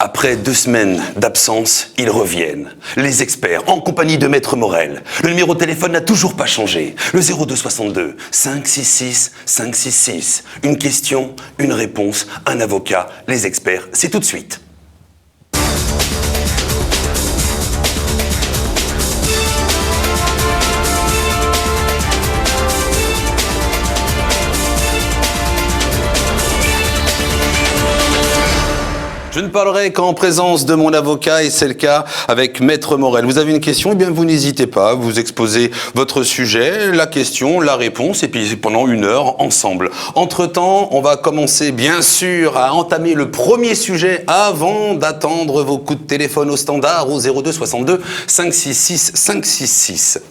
Après 2 semaines d'absence, ils reviennent. Les experts, en compagnie de Maître Morel. Le numéro de téléphone n'a toujours pas changé. Le 0262 566 566. Une question, une réponse, un avocat. Les experts, c'est tout de suite. Je ne parlerai qu'en présence de mon avocat et c'est le cas avec Maître Morel. Vous avez une question, eh bien vous n'hésitez pas, vous exposez votre sujet, la question, la réponse et puis pendant 1 heure ensemble. Entre-temps, on va commencer bien sûr à entamer le premier sujet avant d'attendre vos coups de téléphone au standard au 02 62 566 566.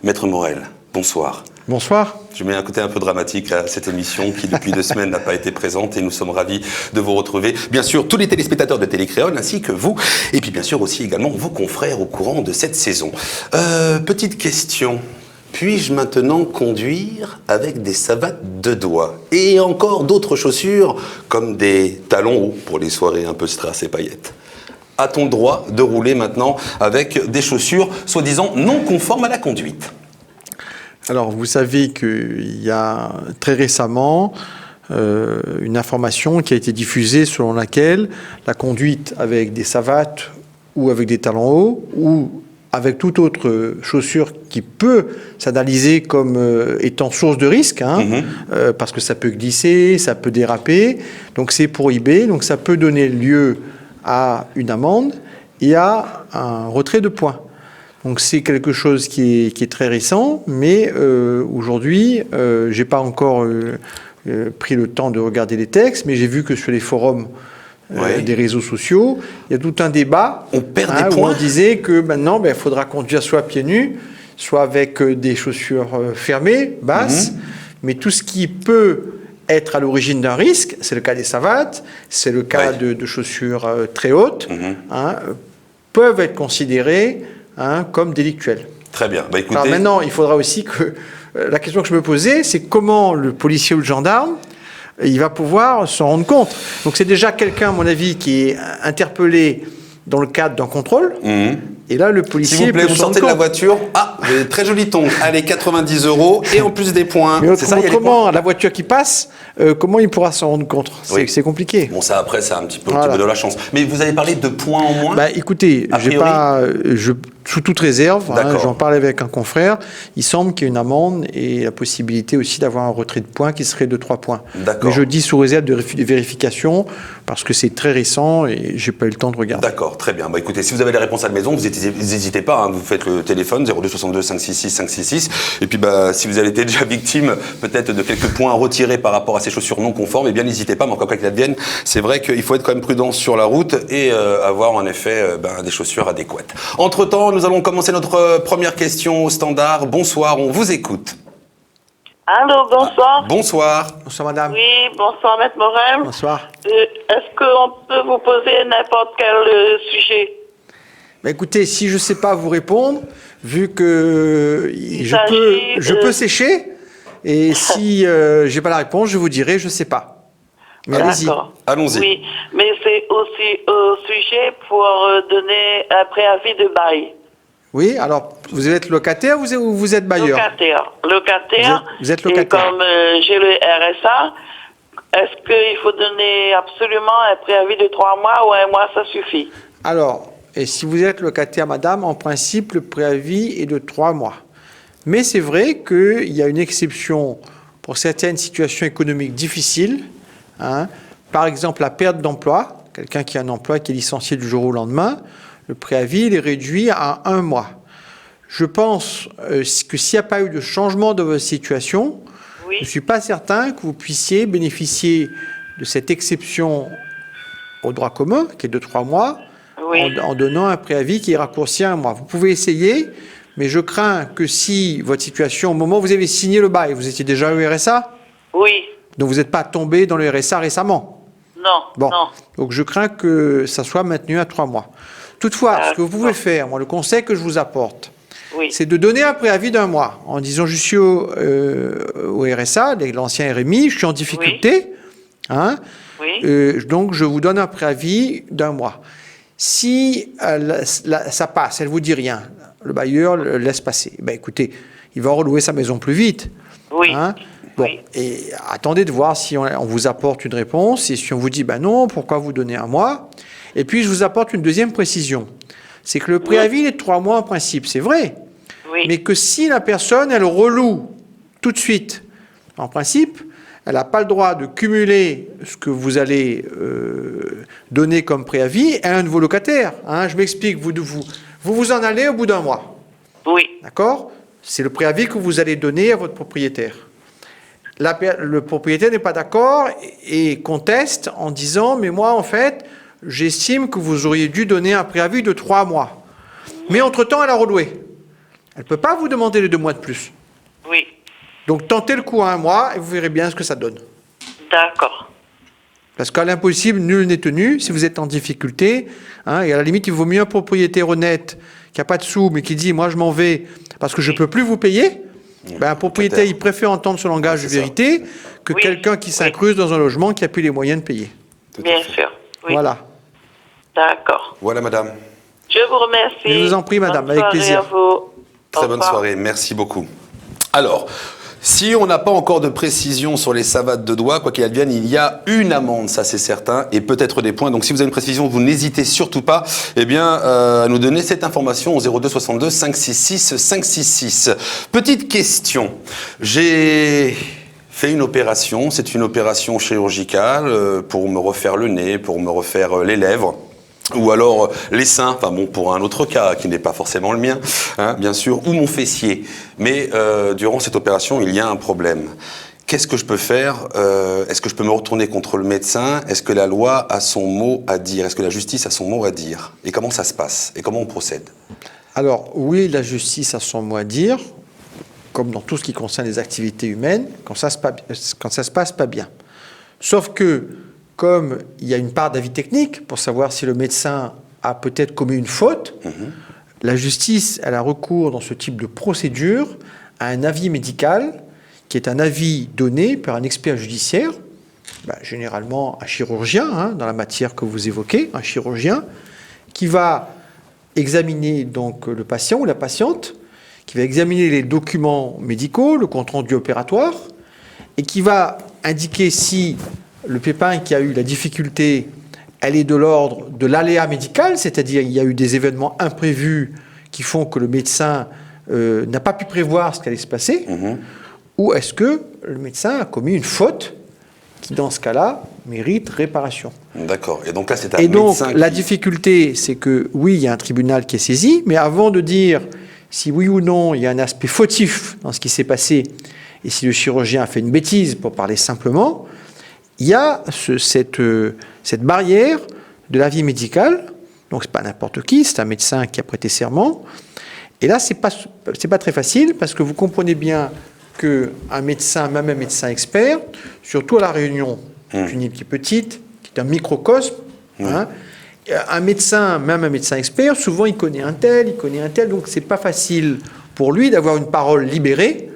Maître Morel, bonsoir. Bonsoir. Je mets un côté un peu dramatique à cette émission qui, depuis 2 semaines, n'a pas été présente et nous sommes ravis de vous retrouver. Bien sûr, tous les téléspectateurs de Télécréole ainsi que vous et puis bien sûr aussi également vos confrères au courant de cette saison. Petite question. Puis-je maintenant conduire avec des savates de doigts et encore d'autres chaussures comme des talons hauts pour les soirées un peu strass et paillettes? A-t-on droit de rouler maintenant avec des chaussures soi-disant non conformes à la conduite? Alors, vous savez qu'il y a très récemment une information qui a été diffusée selon laquelle la conduite avec des savates ou avec des talons hauts ou avec toute autre chaussure qui peut s'analyser comme étant source de risque, parce que ça peut glisser, ça peut déraper, donc c'est prohibé, donc ça peut donner lieu à une amende et à un retrait de points. Donc c'est quelque chose qui est très récent, mais aujourd'hui, j'ai pas encore pris le temps de regarder les textes, mais j'ai vu que sur les forums des réseaux sociaux, il y a tout un débat on perd des points. Où on disait que maintenant, il faudra conduire soit pieds nus, soit avec des chaussures fermées, basses, mais tout ce qui peut être à l'origine d'un risque, c'est le cas des savates, c'est le cas de chaussures très hautes, peuvent être considérées comme délictuel. Très bien. Bah, écoutez... Alors maintenant, il faudra aussi que... la question que je me posais, c'est comment le policier ou le gendarme, il va pouvoir s'en rendre compte. Donc c'est déjà quelqu'un, à mon avis, qui est interpellé dans le cadre d'un contrôle. Et là, le policier... S'il vous plaît, vous sortez de la voiture. Ah, très joli ton. Allez, 90 € et en plus des points. Mais autrement, la voiture qui passe, comment il pourra s'en rendre compte? C'est compliqué. Bon, ça après, c'est un petit peu de la chance. Mais vous avez parlé de points en moins. Écoutez, sous toute réserve, j'en parlais avec un confrère, il semble qu'il y ait une amende et la possibilité aussi d'avoir un retrait de points qui serait de 3 points. Mais je dis sous réserve de vérification parce que c'est très récent et j'ai pas eu le temps de regarder. D'accord, très bien. Écoutez, si vous avez les réponses à la maison, vous n'hésitez pas, vous faites le téléphone 02 62 566 566 et puis si vous avez été déjà victime peut-être de quelques points retirés par rapport à ces chaussures non conformes, eh bien n'hésitez pas, mais encore quoi qu'il advienne, c'est vrai qu'il faut être quand même prudent sur la route et avoir en effet des chaussures adéquates. Entre-temps, nous allons commencer notre première question au standard. Bonsoir, on vous écoute. Allô, bonsoir. Bonsoir. Bonsoir, madame. Oui, bonsoir, Maître Morel. Bonsoir. Est-ce qu'on peut vous poser n'importe quel sujet? Écoutez, si je ne sais pas vous répondre, vu que je peux sécher, et si je n'ai pas la réponse, je vous dirai, je ne sais pas. Mais allez-y. Allons-y. Oui, mais c'est aussi au sujet pour donner un préavis de bail. Oui, alors, vous êtes locataire ou vous êtes bailleur? Locataire. Vous êtes locataire. Et comme j'ai le RSA, est-ce qu'il faut donner absolument un préavis de 3 mois ou 1 mois, ça suffit? Alors, et si vous êtes locataire, madame, en principe, le préavis est de 3 mois. Mais c'est vrai qu'il y a une exception pour certaines situations économiques difficiles. Par exemple, la perte d'emploi. Quelqu'un qui a un emploi qui est licencié du jour au lendemain, le préavis il est réduit à 1 mois. Je pense que s'il n'y a pas eu de changement de votre situation, je ne suis pas certain que vous puissiez bénéficier de cette exception au droit commun, qui est de 3 mois, en donnant un préavis qui est raccourci à 1 mois. Vous pouvez essayer, mais je crains que si votre situation, au moment où vous avez signé le bail, vous étiez déjà au RSA? Oui. Donc vous n'êtes pas tombé dans le RSA récemment? Non. Non. Donc je crains que ça soit maintenu à 3 mois. Toutefois, ce que vous pouvez faire, moi, le conseil que je vous apporte, c'est de donner un préavis d'1 mois en disant je suis au RSA, l'ancien RMI, je suis en difficulté. Oui. Donc, je vous donne un préavis d'1 mois. Si ça passe, elle ne vous dit rien, le bailleur le laisse passer. Ben, écoutez, il va relouer sa maison plus vite. Oui. Hein. Bon, Oui. et attendez de voir si on vous apporte une réponse. Et si on vous dit, ben non, pourquoi vous donnez 1 mois? Et puis, je vous apporte une deuxième précision. C'est que le préavis il est de 3 mois en principe, c'est vrai. Oui. Mais que si la personne, elle reloue tout de suite, en principe, elle n'a pas le droit de cumuler ce que vous allez donner comme préavis à un de vos locataires. Hein. Je m'explique, vous en allez au bout d'1 mois. Oui. D'accord? C'est le préavis que vous allez donner à votre propriétaire. Le propriétaire n'est pas d'accord et conteste en disant « Mais moi, en fait, j'estime que vous auriez dû donner un préavis de 3 mois. » Mais entre-temps, elle a reloué. Elle ne peut pas vous demander les 2 mois de plus. Oui. Donc, tentez le coup à 1 mois et vous verrez bien ce que ça donne. D'accord. Parce qu'à l'impossible, nul n'est tenu. Si vous êtes en difficulté, hein, et à la limite, il vaut mieux un propriétaire honnête qui n'a pas de sous, mais qui dit « Moi, je m'en vais parce que je ne peux plus vous payer ». Ben, un propriétaire, il préfère entendre ce langage de vérité que Oui. quelqu'un qui s'incruste dans un logement qui n'a plus les moyens de payer. Bien sûr. Oui. Voilà. D'accord. Voilà, madame. Je vous remercie. Je vous en prie, madame, Bonne avec soirée plaisir. à vous. Très Au bonne revoir. soirée, merci beaucoup. Alors, si on n'a pas encore de précision sur les savates de doigts, quoi qu'il advienne, il y a une amende, ça c'est certain, et peut-être des points. Donc si vous avez une précision, vous n'hésitez surtout pas à nous donner cette information au 02 62 566 566. Petite question, j'ai fait une opération, c'est une opération chirurgicale pour me refaire le nez, pour me refaire les lèvres. Ou alors les seins, enfin bon, pour un autre cas qui n'est pas forcément le mien, hein, bien sûr, ou mon fessier. Mais durant cette opération, il y a un problème. Qu'est-ce que je peux faire? Est-ce que je peux me retourner contre le médecin? Est-ce que la loi a son mot à dire? Est-ce que la justice a son mot à dire? Et comment ça se passe? Et comment on procède? Alors, oui, la justice a son mot à dire, comme dans tout ce qui concerne les activités humaines, quand ça se passe pas bien. Sauf que, comme il y a une part d'avis technique pour savoir si le médecin a peut-être commis une faute, la justice, elle a recours dans ce type de procédure à un avis médical qui est un avis donné par un expert judiciaire, généralement un chirurgien, hein, dans la matière que vous évoquez, un chirurgien, qui va examiner donc le patient ou la patiente, qui va examiner les documents médicaux, le compte-rendu opératoire, et qui va indiquer si le pépin qui a eu la difficulté, elle est de l'ordre de l'aléa médical, c'est-à-dire il y a eu des événements imprévus qui font que le médecin n'a pas pu prévoir ce qui allait se passer, ou est-ce que le médecin a commis une faute qui, dans ce cas-là, mérite réparation. D'accord. Et donc là, c'est un Et donc, médecin la difficulté, c'est que, oui, il y a un tribunal qui est saisi, mais avant de dire si oui ou non il y a un aspect fautif dans ce qui s'est passé, et si le chirurgien a fait une bêtise, pour parler simplement, il y a cette barrière de l'avis médical. Donc, ce n'est pas n'importe qui, c'est un médecin qui a prêté serment. Et là, ce n'est pas très facile, parce que vous comprenez bien qu'un médecin, même un médecin expert, surtout à La Réunion, c'est une île qui est petite, qui est un microcosme, hein, un médecin, même un médecin expert, souvent il connaît un tel, donc c'est pas facile pour lui d'avoir une parole libérée,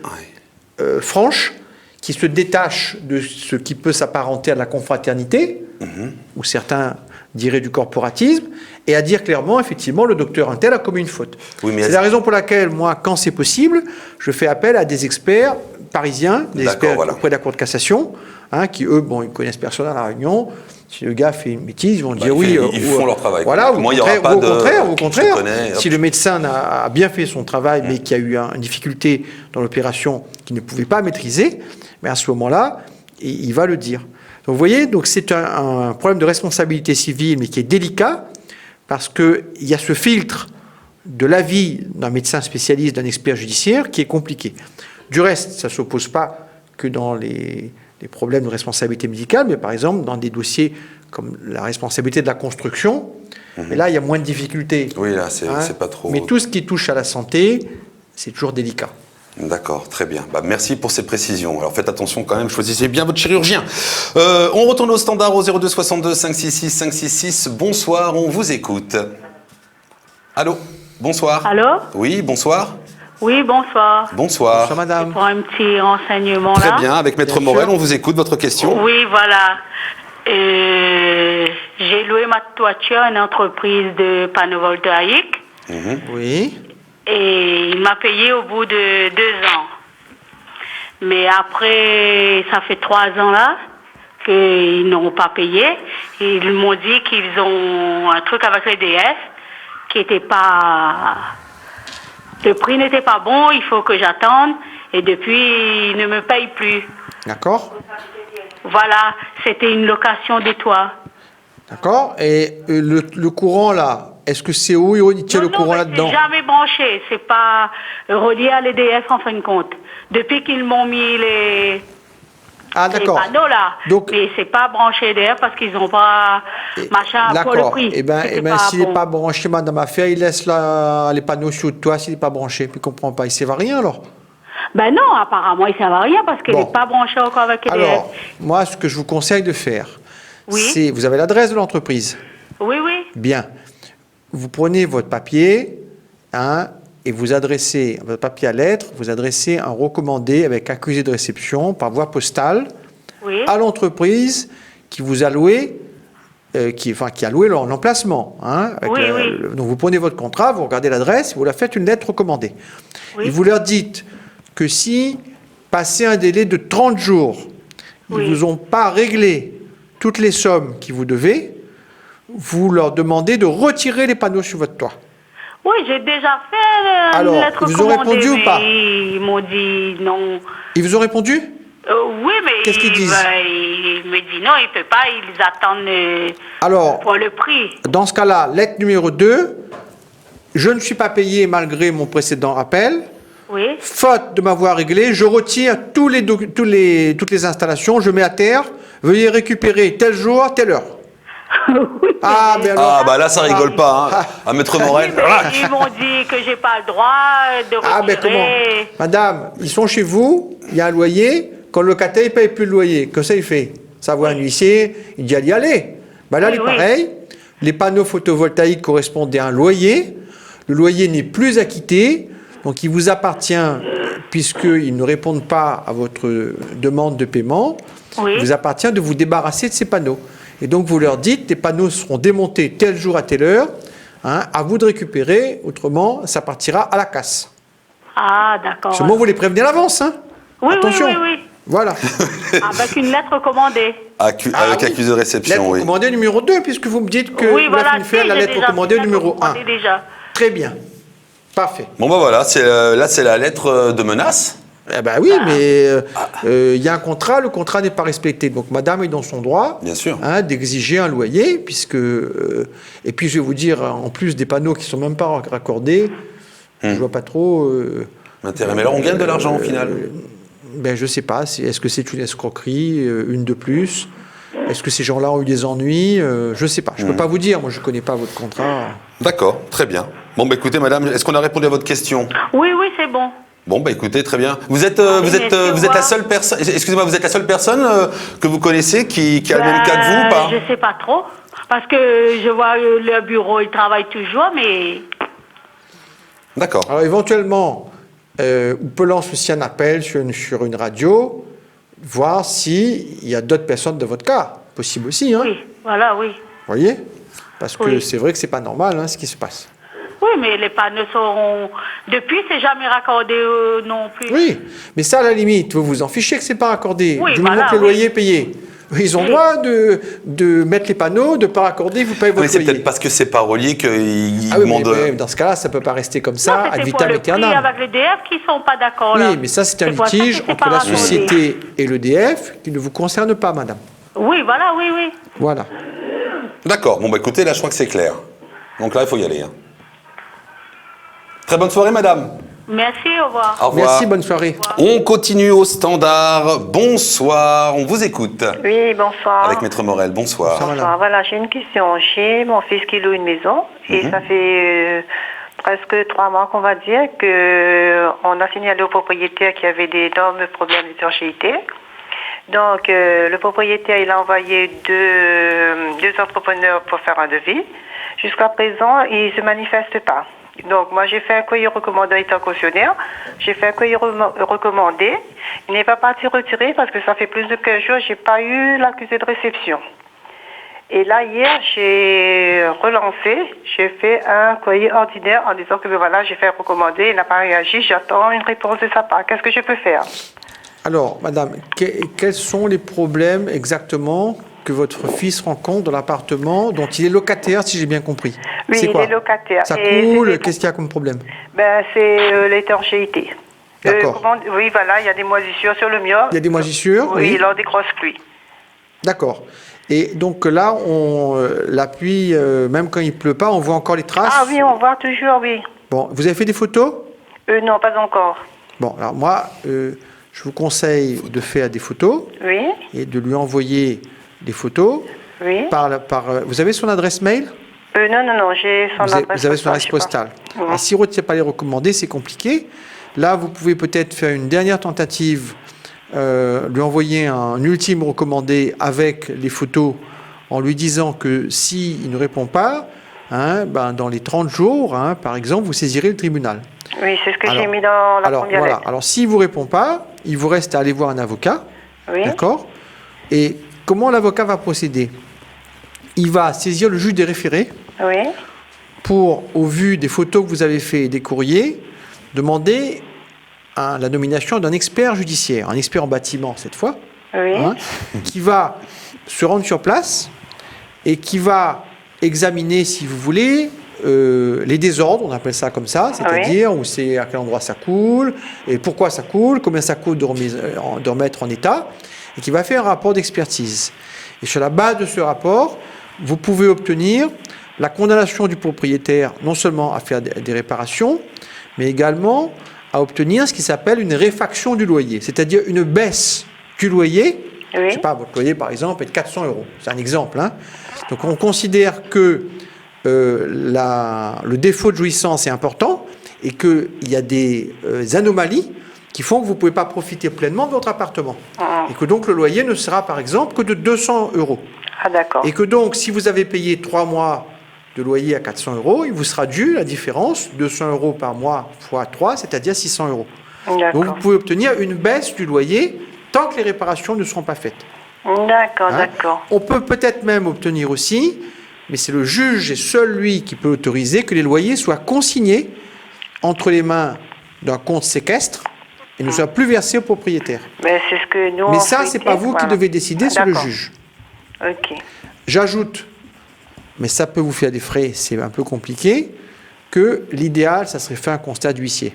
franche, qui se détache de ce qui peut s'apparenter à la confraternité, ou certains diraient du corporatisme, et à dire clairement, effectivement, le docteur Intel a commis une faute. Oui, mais c'est la raison pour laquelle, moi, quand c'est possible, je fais appel à des experts parisiens, des experts auprès de la Cour de cassation, hein, qui, eux, bon, ils connaissent personne à La Réunion. Si le gars fait une bêtise, ils vont dire oui. Ils font leur travail. Voilà, moi, il n'y aura pas au contraire, connais, si le médecin a bien fait son travail, mais qu'il y a eu une difficulté dans l'opération qu'il ne pouvait pas maîtriser, mais à ce moment-là, il va le dire. Donc, vous voyez, donc c'est un problème de responsabilité civile, mais qui est délicat, parce qu'il y a ce filtre de l'avis d'un médecin spécialiste, d'un expert judiciaire, qui est compliqué. Du reste, ça ne s'oppose pas que dans les problèmes de responsabilité médicale, mais par exemple dans des dossiers comme la responsabilité de la construction, mais là il y a moins de difficultés. Oui, là c'est pas trop... Mais tout ce qui touche à la santé, c'est toujours délicat. D'accord, très bien. Merci pour ces précisions. Alors faites attention quand même, choisissez bien votre chirurgien. On retourne au standard au 02 62 566 566. Bonsoir, on vous écoute. Allô, bonsoir. Allô? Oui, bonsoir. Oui, bonsoir. Bonsoir. Bonsoir madame. Pour un petit renseignement Très là. bien, avec Maître Bien Morel, sûr. on vous écoute, votre question. Oui, voilà. J'ai loué ma toiture à une entreprise de panneaux voltaïques Oui. et il m'a payé au bout de 2 ans. Mais après, ça fait 3 ans là qu'ils n'ont pas payé. Ils m'ont dit qu'ils ont un truc avec l'EDF qui était pas... Le prix n'était pas bon, il faut que j'attende. Et depuis, ils ne me payent plus. D'accord. Voilà, c'était une location des toits. D'accord. Et le courant, là, est-ce que c'est où il tient le courant mais là-dedans? c'est jamais branché, c'est pas relié à l'EDF en fin de compte. Depuis qu'ils m'ont mis les panneaux là, Donc, mais c'est pas branché EDF parce qu'ils n'ont pas machin pour le prix. Eh ben, s'il n'est pas branché, madame Affaire, il laisse les panneaux sur toi s'il n'est pas branché. Puis il ne comprend pas, il ne sert à rien alors. Ben non, apparemment il ne sert à rien parce qu'il n'est pas branché encore avec EDF. Alors, moi, ce que je vous conseille de faire, Oui. c'est, vous avez l'adresse de l'entreprise? Oui, oui. Bien. Vous prenez votre papier, et vous adressez, votre papier à lettres, vous adressez un recommandé avec accusé de réception par voie postale Oui. à l'entreprise qui vous a loué, qui a loué l'emplacement. Donc vous prenez votre contrat, vous regardez l'adresse, vous leur faites une lettre recommandée. Oui. Et vous leur dites que si, passé un délai de 30 jours, ils ne vous ont pas réglé toutes les sommes qu'ils vous devaient, vous leur demandez de retirer les panneaux sur votre toit. Oui, j'ai déjà fait Alors, une lettre ils vous ont recommandée, répondu ou pas? Ils m'ont dit non. Ils vous ont répondu? Oui, mais Qu'est-ce qu'ils disent? Ils me disent non, ils ne peuvent pas, ils attendent Alors, pour le prix. dans ce cas-là, lettre numéro 2, je ne suis pas payé malgré mon précédent appel. Oui. Faute de m'avoir réglé, je retire toutes les installations, je mets à terre, veuillez récupérer tel jour, telle heure. Oui, ben alors, Ah, bah là, ça rigole pas, hein. À Maître Morel. mais ils m'ont dit que j'ai pas le droit de retirer. ben comment? Madame, ils sont chez vous, il y a un loyer, quand le locataire ne paye plus le loyer, que ça il fait? Ça voit un huissier, il dit allez, allez. Ben là, il est pareil, les panneaux photovoltaïques correspondent à un loyer, le loyer n'est plus acquitté, donc il vous appartient, puisqu'ils ne répondent pas à votre demande de paiement, il vous appartient de vous débarrasser de ces panneaux. Et donc vous leur dites, les panneaux seront démontés tel jour à telle heure, à vous de récupérer, autrement ça partira à la casse. Ah, d'accord. Seulement vous les prévenez à l'avance, Oui, attention. oui. Voilà. Avec une lettre recommandée. Avec accusé de réception, Lettre oui. recommandée numéro 2, puisque vous me dites que Oui, vous voilà, avez fait la lettre recommandée numéro 1. Déjà. Très bien. Parfait. Bon, bah voilà, là, c'est la lettre de menace. Eh ben oui, mais il y a un contrat, le contrat n'est pas respecté. Donc madame est dans son droit, bien sûr, d'exiger un loyer, puisque... et puis je vais vous dire, en plus des panneaux qui ne sont même pas raccordés, je ne vois pas trop... l'intérêt. Mais là, on gagne de l'argent au final. Ben je ne sais pas, est-ce que c'est une escroquerie, une de plus? Est-ce que ces gens-là ont eu des ennuis? Je ne sais pas, je ne peux pas vous dire, moi je ne connais pas votre contrat. D'accord, très bien. Bon, bah écoutez madame, est-ce qu'on a répondu à votre question? Oui, c'est bon. Bon, bah écoutez, très bien. Vous êtes la seule personne, excusez-moi, vous êtes la seule personne que vous connaissez qui a le même cas que vous ou pas? Je ne sais pas trop, parce que je vois le bureau, il travaille toujours, mais... D'accord. Alors éventuellement, on peut lancer aussi un appel sur une radio, voir s'il y a d'autres personnes de votre cas. Possible aussi, hein? Oui, voilà, oui. Vous voyez? Parce que c'est vrai que c'est pas normal, ce qui se passe. Oui, mais les panneaux sont... Depuis, c'est jamais raccordé non plus. Oui, mais ça, à la limite, vous vous en fichez que c'est pas raccordé. Oui, du moment que le loyer est payé. Ils ont le droit de mettre les panneaux, de ne pas raccorder, vous payez votre loyer. Mais c'est peut-être parce que c'est pas relié qu'ils demandent... Mais dans ce cas-là, ça ne peut pas rester comme ça, ad vitam aeternam. C'est avec l'EDF qui ne sont pas d'accord, là. Oui, mais ça, c'est un litige entre la société et l'EDF qui ne vous concerne pas, madame. Oui, voilà, oui. Voilà. D'accord. Bon, bah écoutez, là, je crois que c'est clair. Donc là, il faut y aller. Très bonne soirée, madame. Merci, au revoir. Au revoir. Merci, bonne soirée. On continue au standard. Bonsoir, on vous écoute. Oui, bonsoir. Avec Maître Morel, bonsoir. Bonsoir, voilà, j'ai une question. J'ai mon fils qui loue une maison et ça fait presque 3 mois qu'on va dire qu'on a signalé au propriétaire qu'il y avait d'énormes problèmes d'étanchéité. Donc, le propriétaire, il a envoyé deux entrepreneurs pour faire un devis. Jusqu'à présent, il ne se manifeste pas. Donc, moi, j'ai fait un courrier recommandé étant cautionnaire. J'ai fait un courrier recommandé. Il n'est pas parti retirer parce que ça fait plus de 15 jours, je n'ai pas eu l'accusé de réception. Et là, hier, j'ai relancé, j'ai fait un courrier ordinaire en disant que voilà, j'ai fait recommander, il n'a pas réagi, j'attends une réponse de sa part. Qu'est-ce que je peux faire? Alors, madame, quels sont les problèmes exactement que votre fils rencontre dans l'appartement dont il est locataire, si j'ai bien compris? Oui, c'est quoi? il est locataire. Ça Et coule, qu'est-ce qu'il y a comme problème? Ben, c'est l'étanchéité. D'accord. Oui, voilà, il y a des moisissures sur le mur. Il y a des moisissures? Oui, lors des grosses pluies. D'accord. Et donc là, la pluie, même quand il pleut pas, on voit encore les traces? Ah oui, on voit toujours, oui. Bon, vous avez fait des photos? Non, pas encore. Bon, alors moi, je vous conseille de faire des photos Oui, et de lui envoyer des photos oui. vous avez son adresse mail? Non, j'ai son adresse postale. Vous avez son adresse postale. Mhm. Et si vous ne retient pas les recommandés, c'est compliqué. Là, vous pouvez peut-être faire une dernière tentative, lui envoyer un ultime recommandé avec les photos en lui disant que s'il ne répond pas, dans les 30 jours, par exemple, vous saisirez le tribunal. Oui, c'est ce que j'ai mis dans la première lettre. Alors, s'il ne vous répond pas, il vous reste à aller voir un avocat. Oui. D'accord? Et comment l'avocat va procéder? Il va saisir le juge des référés Oui. pour, au vu des photos que vous avez fait et des courriers, demander la nomination d'un expert judiciaire, un expert en bâtiment cette fois, Oui. qui va se rendre sur place et qui va examiner, si vous voulez, les désordres, on appelle ça comme ça, c'est-à-dire où c'est, à quel endroit ça coule, et pourquoi ça coule, combien ça coûte de remettre en état, et qui va faire un rapport d'expertise. Et sur la base de ce rapport, vous pouvez obtenir la condamnation du propriétaire, non seulement à faire des réparations, mais également à obtenir ce qui s'appelle une réfaction du loyer, c'est-à-dire une baisse du loyer. Oui. Je ne sais pas, votre loyer, par exemple, est de 400 €. C'est un exemple. Donc, on considère que le défaut de jouissance est important et qu'il y a des anomalies qui font que vous ne pouvez pas profiter pleinement de votre appartement. Et que donc, le loyer ne sera, par exemple, que de 200 €. Ah, d'accord. Et que donc, si vous avez payé 3 mois de loyer à 400 €, il vous sera dû la différence, 200 € par mois fois 3, c'est-à-dire 600 €. D'accord. Donc, vous pouvez obtenir une baisse du loyer tant que les réparations ne seront pas faites. D'accord, d'accord. On peut peut-être même obtenir aussi, mais c'est le juge et seul lui qui peut autoriser que les loyers soient consignés entre les mains d'un compte séquestre et ne soient plus versés au propriétaire. Mais c'est ce que nous. Mais ça, c'est pas vous qui devez décider, c'est le D'accord. juge. Ok. J'ajoute, mais ça peut vous faire des frais, c'est un peu compliqué, que l'idéal, ça serait faire un constat d'huissier.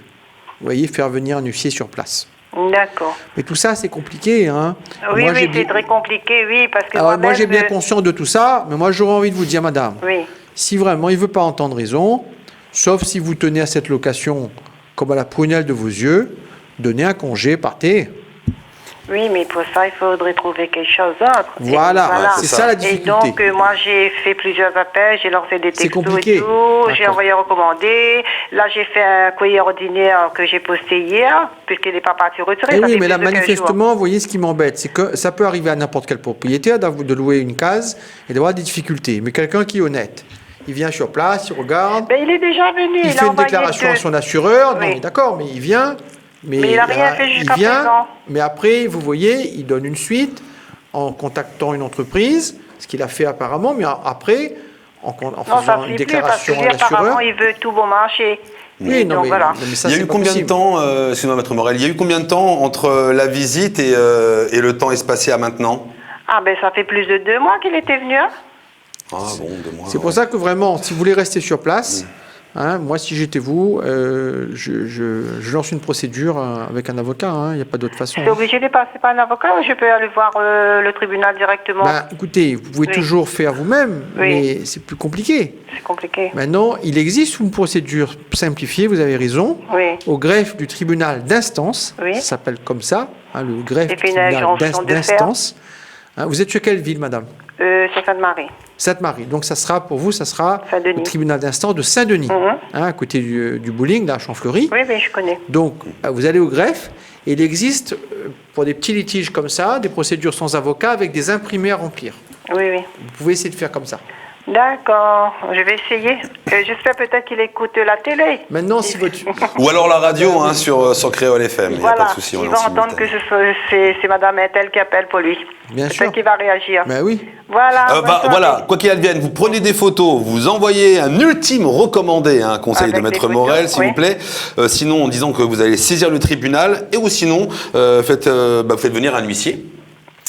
Vous voyez, faire venir un huissier sur place. D'accord. Mais tout ça, c'est compliqué. Oui, c'est très compliqué, oui, parce que Alors, moi, j'ai bien conscience de tout ça, mais moi, j'aurais envie de vous dire, madame, Oui. si vraiment il ne veut pas entendre raison, sauf si vous tenez à cette location comme à la prunelle de vos yeux, donnez un congé, partez. Oui, mais pour ça, il faudrait trouver quelque chose d'autre. Voilà, c'est ça la difficulté. Et donc, moi, j'ai fait plusieurs appels, j'ai lancé des textos compliqué. et tout, j'ai envoyé recommander. Là, j'ai fait un courrier ordinaire que j'ai posté hier, puisqu'il n'est pas parti retirer. Eh oui, mais là, manifestement, vous voyez, ce qui m'embête, c'est que ça peut arriver à n'importe quel propriétaire de louer une case et d'avoir des difficultés. Mais quelqu'un qui est honnête, il vient sur place, il regarde. Mais il est déjà venu. Il fait une déclaration à son assureur. Oui. Non, mais d'accord, mais il vient. Mais il n'a rien fait jusqu'à présent. Mais après, vous voyez, il donne une suite en contactant une entreprise, ce qu'il a fait apparemment, mais après, en faisant une déclaration à l'assureur. Apparemment, il veut tout bon marché. Oui, non, donc, mais, voilà. non, mais ça, il y a eu combien de temps, excusez-moi, Maître Morel, il y a eu combien de temps entre la visite et le temps espacé à maintenant? Ah ben, ça fait plus de 2 mois qu'il était venu. Ah bon, 2 mois. C'est pour ça que vraiment, si vous voulez rester sur place, moi, si j'étais vous, je lance une procédure avec un avocat. Il n'y a pas d'autre façon. C'est obligé de passer par un avocat ou je peux aller voir le tribunal directement? Écoutez, vous pouvez toujours faire vous-même, mais c'est plus compliqué. C'est compliqué. Maintenant, il existe une procédure simplifiée, vous avez raison, au greffe du tribunal d'instance, ça s'appelle comme ça, le greffe du tribunal d'instance. Vous êtes sur quelle ville, madame? C'est Sainte-Marie. Sainte-Marie. Donc, ça sera, pour vous, ça sera le tribunal d'instance de Saint-Denis, à côté du bowling, là, à Champfleury. Oui, je connais. Donc, vous allez au greffe, et il existe, pour des petits litiges comme ça, des procédures sans avocat avec des imprimés à remplir. Oui. Vous pouvez essayer de faire comme ça. D'accord, je vais essayer. J'espère peut-être qu'il écoute la télé. Maintenant, si votre... Ou alors la radio hein, sur Créole FM. Il n'y a pas Voilà, de souci. il va entendre que c'est Madame Intel qui appelle pour lui. Bien sûr. Peut-être qu'il va réagir. Ben oui. Voilà. bonne soirée. Voilà, quoi qu'il advienne, vous prenez des photos, vous envoyez un ultime recommandé, un conseil Avec de Maître des photos, Morel, s'il oui. vous plaît. Sinon, en disant que vous allez saisir le tribunal, ou sinon, faites venir un huissier.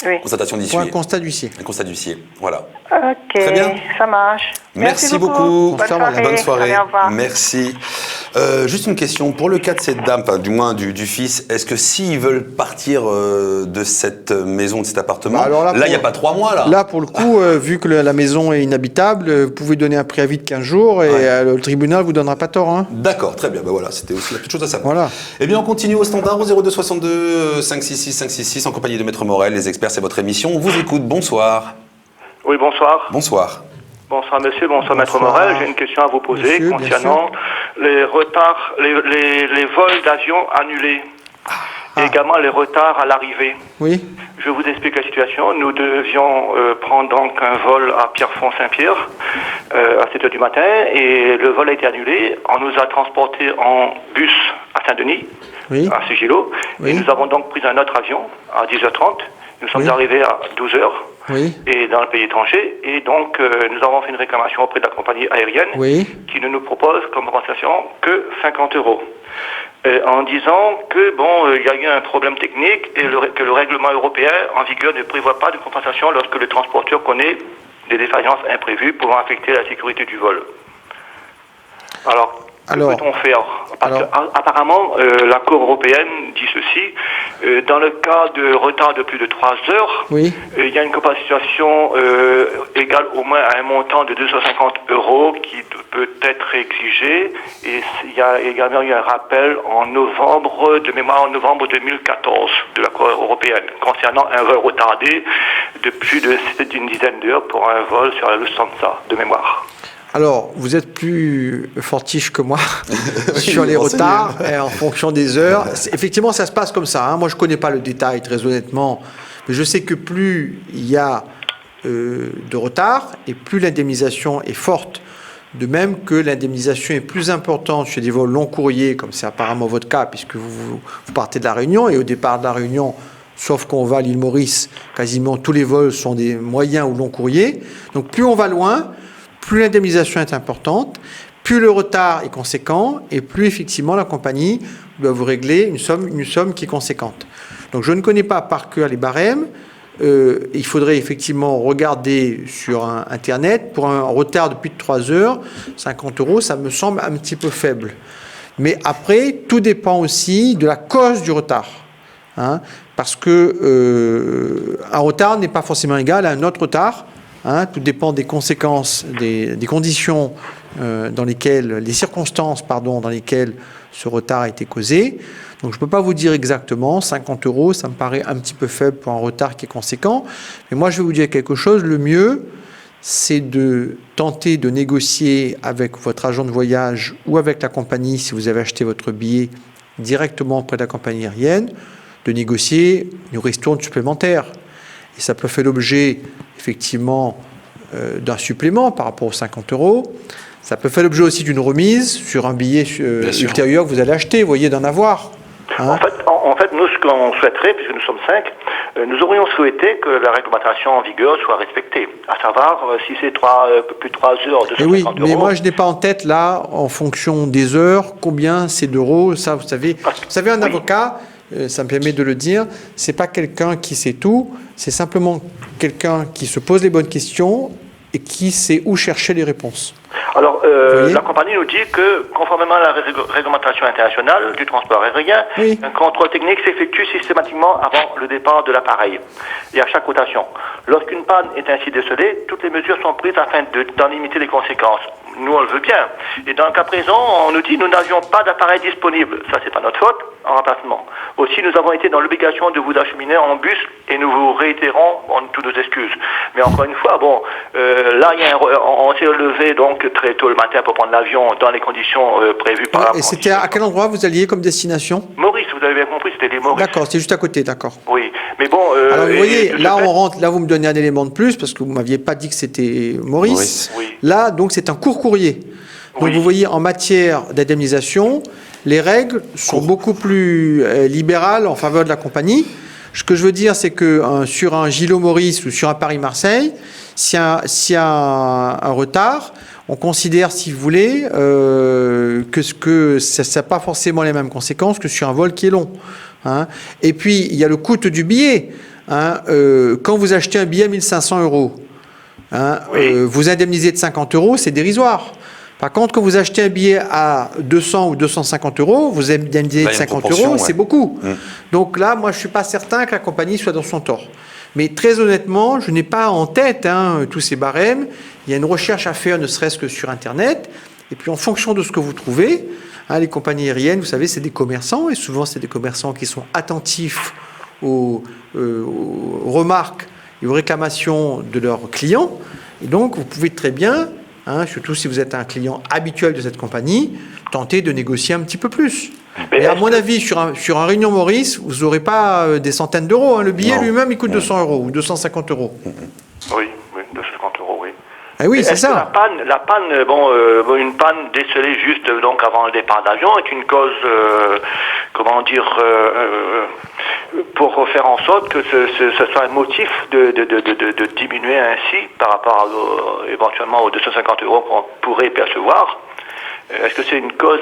Oui. Constatation Pour un d'huissier. constat d'huissier. Un constat d'huissier, voilà. Ok, Très bien. ça marche. Merci beaucoup. Bonne soirée. Bonne soirée. Allez, au revoir. Merci. Juste une question. Pour le cas de cette dame, enfin, du moins du fils, est-ce que s'ils veulent partir de cette maison, de cet appartement, Bah alors là, il n'y a pas 3 mois là. Là, pour le coup, vu que la maison est inhabitable, vous pouvez donner un préavis de 15 jours et Ouais. le tribunal ne vous donnera pas tort. Hein. D'accord, très bien. Ben voilà, c'était aussi la petite chose à savoir. Voilà. Eh bien, on continue au standard au 02 62 566 566 en compagnie de Maître Morel. Les experts, c'est votre émission. On vous écoute. Bonsoir. Oui, bonsoir. Bonsoir. Bonsoir monsieur, bonsoir Maître Bonsoir. Morel. J'ai une question à vous poser Monsieur, bien concernant les retards, les vols d'avion annulés. Et également les retards à l'arrivée. Oui. Je vous explique la situation. Nous devions prendre donc un vol à Pierrefonds-Saint-Pierre à 7h du matin et le vol a été annulé. On nous a transportés en bus à Saint-Denis, Oui. à Sigilo. Oui. Et nous avons donc pris un autre avion à 10h30. Nous sommes Oui. arrivés à 12h. Oui. Et dans le pays étranger. Et donc, nous avons fait une réclamation auprès de la compagnie aérienne Oui. qui ne nous propose comme compensation que 50 €. En disant que, il y a eu un problème technique et que le règlement européen en vigueur ne prévoit pas de compensation lorsque le transporteur connaît des défaillances imprévues pouvant affecter la sécurité du vol. Alors, que peut-on faire? Parce que, apparemment, la Cour européenne dit ceci. Dans le cas de retard de plus de 3 heures, Oui. il y a une compensation égale au moins à un montant de 250 € qui peut être exigé. Et il y a également eu un rappel en novembre, de mémoire en novembre 2014 de la Cour européenne concernant un vol retardé de plus d'une dizaine d'heures pour un vol sur la Lufthansa de mémoire. Alors, vous êtes plus fortiche que moi sur les retards en fonction des heures. Effectivement, ça se passe comme ça. Hein. Moi, je ne connais pas le détail, très honnêtement. Mais je sais que plus il y a de retard et plus l'indemnisation est forte. De même que l'indemnisation est plus importante sur des vols long courriers, comme c'est apparemment votre cas, puisque vous partez de La Réunion. Et au départ de La Réunion, sauf qu'on va à l'île Maurice, quasiment tous les vols sont des moyens ou longs courriers. Donc, plus on va loin, plus l'indemnisation est importante, plus le retard est conséquent et plus effectivement la compagnie doit vous régler une somme qui est conséquente. Donc je ne connais pas par cœur les barèmes. Il faudrait effectivement regarder sur Internet. Pour un retard de plus de 3 heures, 50 €, ça me semble un petit peu faible. Mais après, tout dépend aussi de la cause du retard. Hein, parce que un retard n'est pas forcément égal à un autre retard. Hein, tout dépend des conséquences, des conditions dans lesquelles, les circonstances, dans lesquelles ce retard a été causé. Donc je ne peux pas vous dire exactement, 50 €, ça me paraît un petit peu faible pour un retard qui est conséquent. Mais moi, je vais vous dire quelque chose, le mieux, c'est de tenter de négocier avec votre agent de voyage ou avec la compagnie, si vous avez acheté votre billet directement auprès de la compagnie aérienne, de négocier une ristourne supplémentaire. Et ça peut faire l'objet, effectivement, d'un supplément par rapport aux 50 €. Ça peut faire l'objet aussi d'une remise sur un billet ultérieur que vous allez acheter, vous voyez, d'en avoir. Hein. En fait, nous, ce qu'on souhaiterait, puisque nous sommes 5, nous aurions souhaité que la réglementation en vigueur soit respectée. À savoir, si c'est plus de 3 heures, 250 oui, €. mais moi, je n'ai pas en tête, là, en fonction des heures, combien c'est d'euros. Ça, vous savez, un avocat... ça me permet de le dire, c'est pas quelqu'un qui sait tout, c'est simplement quelqu'un qui se pose les bonnes questions et qui sait où chercher les réponses. Alors, la compagnie nous dit que, conformément à la réglementation internationale du transport aérien, un contrôle technique s'effectue systématiquement avant le départ de l'appareil et à chaque rotation. Lorsqu'une panne est ainsi décelée, toutes les mesures sont prises afin d'en limiter les conséquences. Nous, on le veut bien. Et dans le cas présent, on nous dit que nous n'avions pas d'appareil disponible. Ça, c'est pas notre faute, en remplacement. Aussi, nous avons été dans l'obligation de vous acheminer en bus et nous vous réitérons toutes nos excuses. Mais encore une fois, là, on s'est levé donc très tôt le matin pour prendre l'avion dans les conditions prévues par la. Et c'était à quel endroit vous alliez comme destination? Maurice, vous avez bien compris, c'était des Maurice. D'accord, c'est juste à côté, d'accord. Oui, Mais bon... Alors vous voyez, là on rentre, là vous me donnez un élément de plus, parce que vous ne m'aviez pas dit que c'était Maurice. Oui. Là, donc c'est un court courrier. Donc vous voyez, en matière d'indemnisation, les règles sont beaucoup plus libérales en faveur de la compagnie. Ce que je veux dire, c'est que sur un Gillot-Maurice ou sur un Paris-Marseille, s'il y a un retard, on considère, si vous voulez, que ça n'a pas forcément les mêmes conséquences que sur un vol qui est long. Hein. Et puis, il y a le coût du billet. Hein. Quand vous achetez un billet à 1 500 €, hein, vous indemnisez de 50 €, c'est dérisoire. Par contre, quand vous achetez un billet à 200 ou 250 €, vous indemnisez de 50 €, c'est beaucoup. Donc là, moi, je ne suis pas certain que la compagnie soit dans son tort. Mais très honnêtement, je n'ai pas en tête tous ces barèmes. Il y a une recherche à faire, ne serait-ce que sur Internet. Et puis, en fonction de ce que vous trouvez, les compagnies aériennes, vous savez, c'est des commerçants. Et souvent, c'est des commerçants qui sont attentifs aux remarques et aux réclamations de leurs clients. Et donc, vous pouvez très bien... surtout si vous êtes un client habituel de cette compagnie, tenter de négocier un petit peu plus. Mais à mon avis, sur un Réunion Maurice, vous n'aurez pas des centaines d'euros. Le billet lui-même, il coûte 200 € ou 250 €. Oui, 250 €, oui. Eh oui, c'est ça. La panne, une panne décelée juste donc avant le départ d'avion est une cause, pour faire en sorte que ce soit un motif de diminuer ainsi par rapport éventuellement aux 250 € qu'on pourrait percevoir. Est-ce que c'est une cause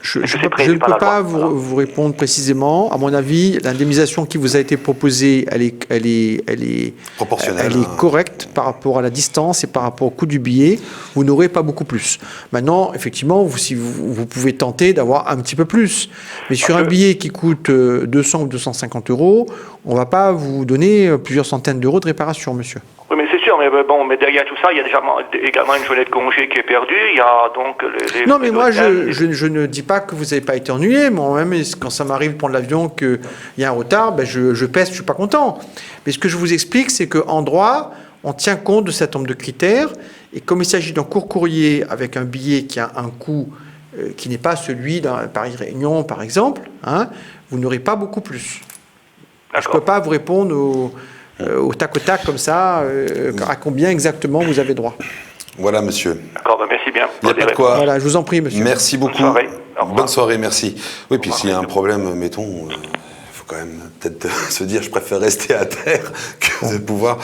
Je ne peux pas vous répondre précisément. À mon avis, l'indemnisation qui vous a été proposée, elle est proportionnelle. Elle est correcte par rapport à la distance et par rapport au coût du billet. Vous n'aurez pas beaucoup plus. Maintenant, effectivement, vous pouvez tenter d'avoir un petit peu plus. Mais sur un billet qui coûte 200 ou 250 €, on ne va pas vous donner plusieurs centaines d'euros de réparation, monsieur. Oui, mais c'est sûr, mais derrière tout ça, il y a également une journée de congé qui est perdue. Il y a donc les non, mais moi, je ne dis pas que vous n'avez pas été ennuyé. Moi-même, quand ça m'arrive de prendre l'avion, qu'il y a un retard, je pèse, je ne suis pas content. Mais ce que je vous explique, c'est qu'en droit, on tient compte de cet nombre de critères. Et comme il s'agit d'un court courrier avec un billet qui a un coût qui n'est pas celui d'un Paris-Réunion, par exemple, vous n'aurez pas beaucoup plus. Je ne peux pas vous répondre au tac au tac comme ça, à combien exactement vous avez droit. Voilà, monsieur. D'accord, merci bien. Il n'y a pas de quoi. Voilà, je vous en prie, monsieur. Merci beaucoup. Bonne soirée. Bonne soirée, merci. Oui, puis s'il y a un problème, mettons, il faut quand même peut-être se dire, je préfère rester à terre que de pouvoir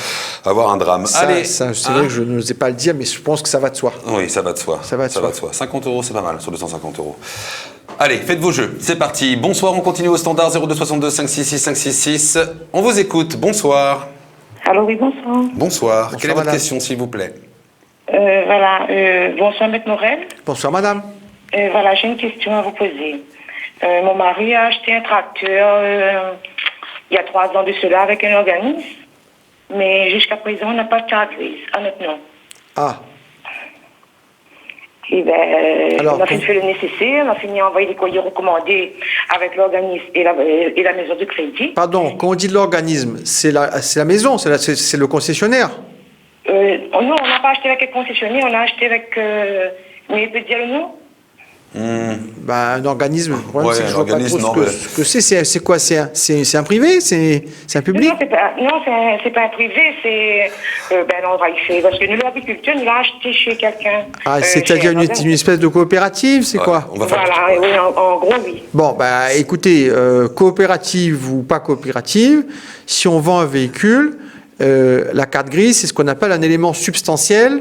avoir un drame. Allez, c'est vrai que je n'osais pas le dire, mais je pense que ça va de soi. Oui, ça va de soi. Ça va de soi. 50 €, c'est pas mal, sur 250 €. Allez, faites vos jeux, c'est parti. Bonsoir, on continue au standard 02 62 566 566. On vous écoute, bonsoir. Allô, oui, bonsoir. Bonsoir. Quelle est votre question, s'il vous plaît? Bonsoir, Maître Morel. Bonsoir, madame. Voilà, j'ai une question à vous poser. Mon mari a acheté un tracteur il y a 3 ans de cela avec un organisme, mais jusqu'à présent, on n'a pas de carte grise à notre nom. Ah. Et on a fait le nécessaire, on a fini à envoyer des courriers recommandés avec l'organisme et la maison de crédit. Pardon, quand on dit l'organisme, c'est la maison, c'est le concessionnaire? Non, on n'a pas acheté avec un concessionnaire, on a acheté avec... mais il peut dire le nom? Un organisme, le problème, c'est que je vois pas trop ce que c'est. C'est quoi? C'est un privé? C'est un public? Non, c'est pas un privé, c'est l'endroit il fait. Parce que nous, l'agriculture, nous l'a acheté chez quelqu'un. Ah, c'est-à-dire une espèce de coopérative, c'est quoi? Voilà, oui, en gros, oui. Bon, écoutez, coopérative ou pas coopérative, si on vend un véhicule, la carte grise, c'est ce qu'on appelle un élément substantiel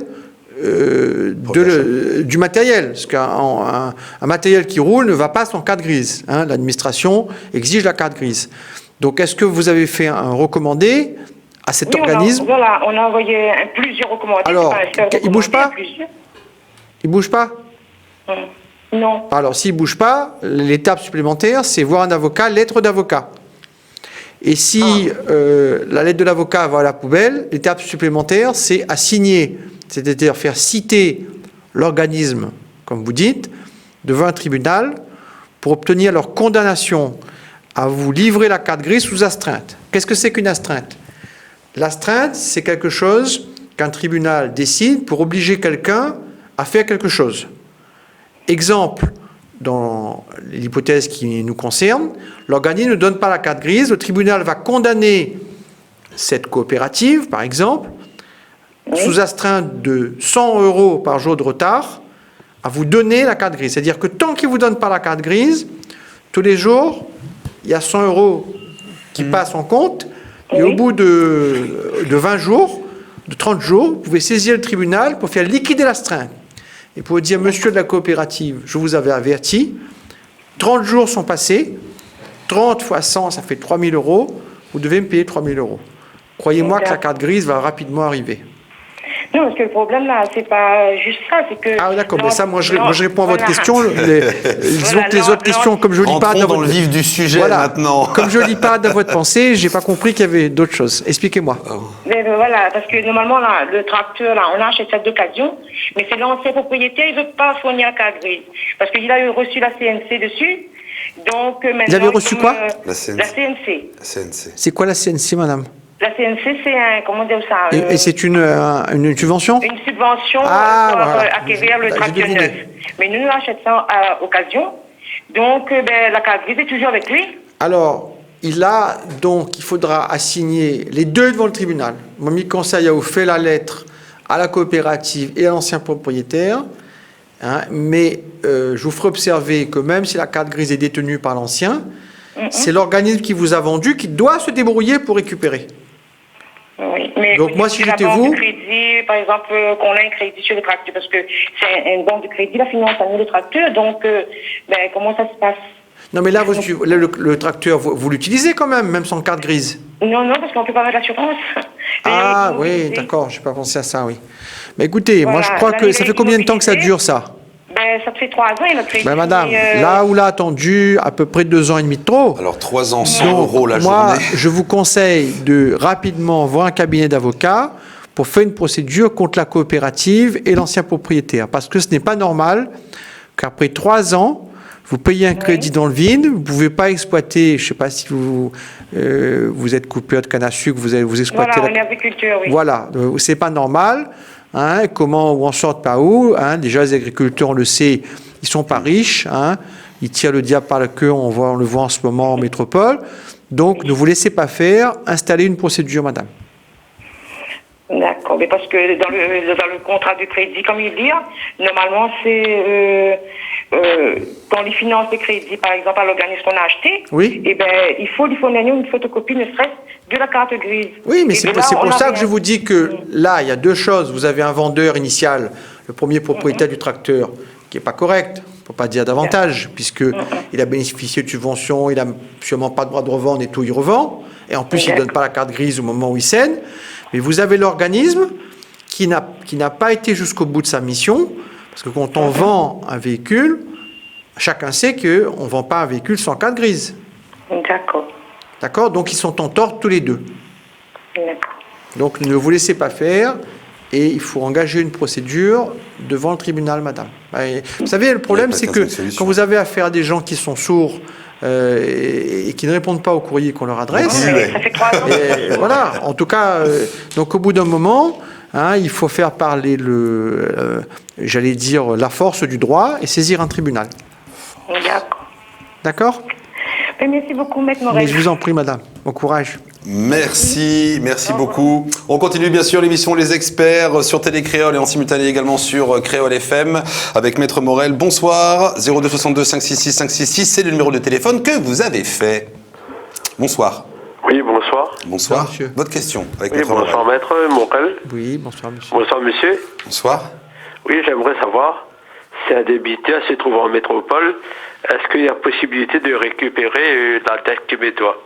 du matériel. Parce qu'un matériel qui roule ne va pas sans carte grise. L'administration exige la carte grise. Donc, est-ce que vous avez fait un recommandé à cet organisme? Voilà, on a envoyé plusieurs recommandés. Alors, il ne bouge pas? Il ne bouge pas? Non. Alors, s'il ne bouge pas, l'étape supplémentaire, c'est voir un avocat, lettre d'avocat. Et si la lettre de l'avocat va à la poubelle, l'étape supplémentaire, c'est à signer, c'est-à-dire faire citer l'organisme, comme vous dites, devant un tribunal pour obtenir leur condamnation à vous livrer la carte grise sous astreinte. Qu'est-ce que c'est qu'une astreinte? L'astreinte, c'est quelque chose qu'un tribunal décide pour obliger quelqu'un à faire quelque chose. Exemple, dans l'hypothèse qui nous concerne, l'organisme ne donne pas la carte grise, le tribunal va condamner cette coopérative, par exemple, sous astreinte de 100 € par jour de retard, à vous donner la carte grise. C'est-à-dire que tant qu'il ne vous donne pas la carte grise, tous les jours, il y a 100 € qui passent en compte, et au bout de 20 jours, de 30 jours, vous pouvez saisir le tribunal pour faire liquider l'astreinte. Et pour dire, monsieur de la coopérative, je vous avais averti, 30 jours sont passés, 30 fois 100, ça fait 3 000 €, vous devez me payer 3 000 €. Croyez-moi que la carte grise va rapidement arriver. Non, parce que le problème là, c'est pas juste ça, c'est que... Ah d'accord, mais ça, moi je réponds à votre question. Disons que les autres questions, comme je ne lis pas dans le vif du sujet maintenant. Comme je ne lis pas dans votre pensée, je n'ai pas compris qu'il y avait d'autres choses. Expliquez-moi. Mais voilà, parce que normalement, là, le tracteur, là, on achète ça d'occasion, mais c'est l'ancien propriétaire, il ne veut pas fournir la carte grise. Parce qu'il a reçu la CNC dessus. Donc maintenant... Vous avez reçu quoi? La CNC. La CNC. La CNC. C'est quoi la CNC, madame? La CNC, c'est un... Comment dire ça? Et c'est une subvention? Une subvention pour acquérir le tracteur neuf. Mais nous achetons ça à occasion. Donc, la carte grise est toujours avec lui. Alors, il faudra assigner les deux devant le tribunal. Mon ami conseil a fait la lettre à la coopérative et à l'ancien propriétaire. Mais je vous ferai observer que même si la carte grise est détenue par l'ancien, c'est l'organisme qui vous a vendu qui doit se débrouiller pour récupérer. Oui, mais donc moi, si j'étais vous... Crédit, par exemple, qu'on a un crédit sur le tracteur, parce que c'est une banque de crédit, la finance à nous le tracteur, donc comment ça se passe? Non, mais là, le tracteur, vous l'utilisez quand même sans carte grise? Non, parce qu'on ne peut pas mettre l'assurance. Ah oui, d'accord, je n'ai pas pensé à ça, oui. Mais écoutez, moi je crois que ça fait combien de temps que ça dure, ça? Ça fait 3 ans, et notre crédit... madame, là où l'a attendu, à peu près 2 ans et demi de trop. Alors 3 ans, 100 € la journée. Moi, je vous conseille de rapidement voir un cabinet d'avocats pour faire une procédure contre la coopérative et l'ancien propriétaire. Parce que ce n'est pas normal qu'après 3 ans, vous payez un crédit dans le vide, vous ne pouvez pas exploiter, je ne sais pas si vous êtes coupeur de canne à sucre, vous exploitez... Voilà, on est agriculteur, oui. Voilà, ce n'est pas normal. Comment ou en sortent pas où déjà les agriculteurs, on le sait, ils sont pas riches, ils tirent le diable par la queue, on le voit en ce moment en métropole. Donc ne vous laissez pas faire, installez une procédure, madame. D'accord, mais parce que dans le contrat de crédit, comme il dit, normalement c'est quand les finances de crédit, par exemple à l'organisme qu'on a acheté, oui. Il faut lui fournir une photocopie, ne serait-ce de la carte grise. Oui, mais c'est pour ça que je vous dis que là, il y a 2 choses. Vous avez un vendeur initial, le premier propriétaire du tracteur, qui n'est pas correct, on ne peut pas dire davantage, puisqu'il a bénéficié de subventions, il n'a sûrement pas de droit de revendre et tout, il revend. Et en plus, il ne donne pas la carte grise au moment où il cède. Mais vous avez l'organisme qui n'a pas été jusqu'au bout de sa mission, parce que quand on vend un véhicule, chacun sait qu'on ne vend pas un véhicule sans carte grise. D'accord. D'accord? Donc, ils sont en tort tous les deux. D'accord. Donc, ne vous laissez pas faire et il faut engager une procédure devant le tribunal, madame. Vous savez, le problème, c'est que quand vous avez affaire à des gens qui sont sourds et qui ne répondent pas au courrier qu'on leur adresse, ça fait 3 ans. voilà, en tout cas, donc au bout d'un moment, il faut faire parler j'allais dire, la force du droit et saisir un tribunal. D'accord. D'accord? Merci beaucoup, Maître Morel. Mais je vous en prie, madame. Bon courage. Merci beaucoup. On continue bien sûr l'émission Les Experts sur Télécréole et en simultané également sur Créole FM avec Maître Morel. Bonsoir, 02 62 566 566, c'est le numéro de téléphone que vous avez fait. Bonsoir. Oui, bonsoir. Bonsoir. Monsieur. Votre question avec Oui, Maître bonsoir Morel. Maître Morel. Oui, bonsoir, monsieur. Bonsoir monsieur. Bonsoir. Oui, j'aimerais savoir si un débiteur se trouve en métropole, est-ce qu'il y a possibilité de récupérer la dette qu'il me doit?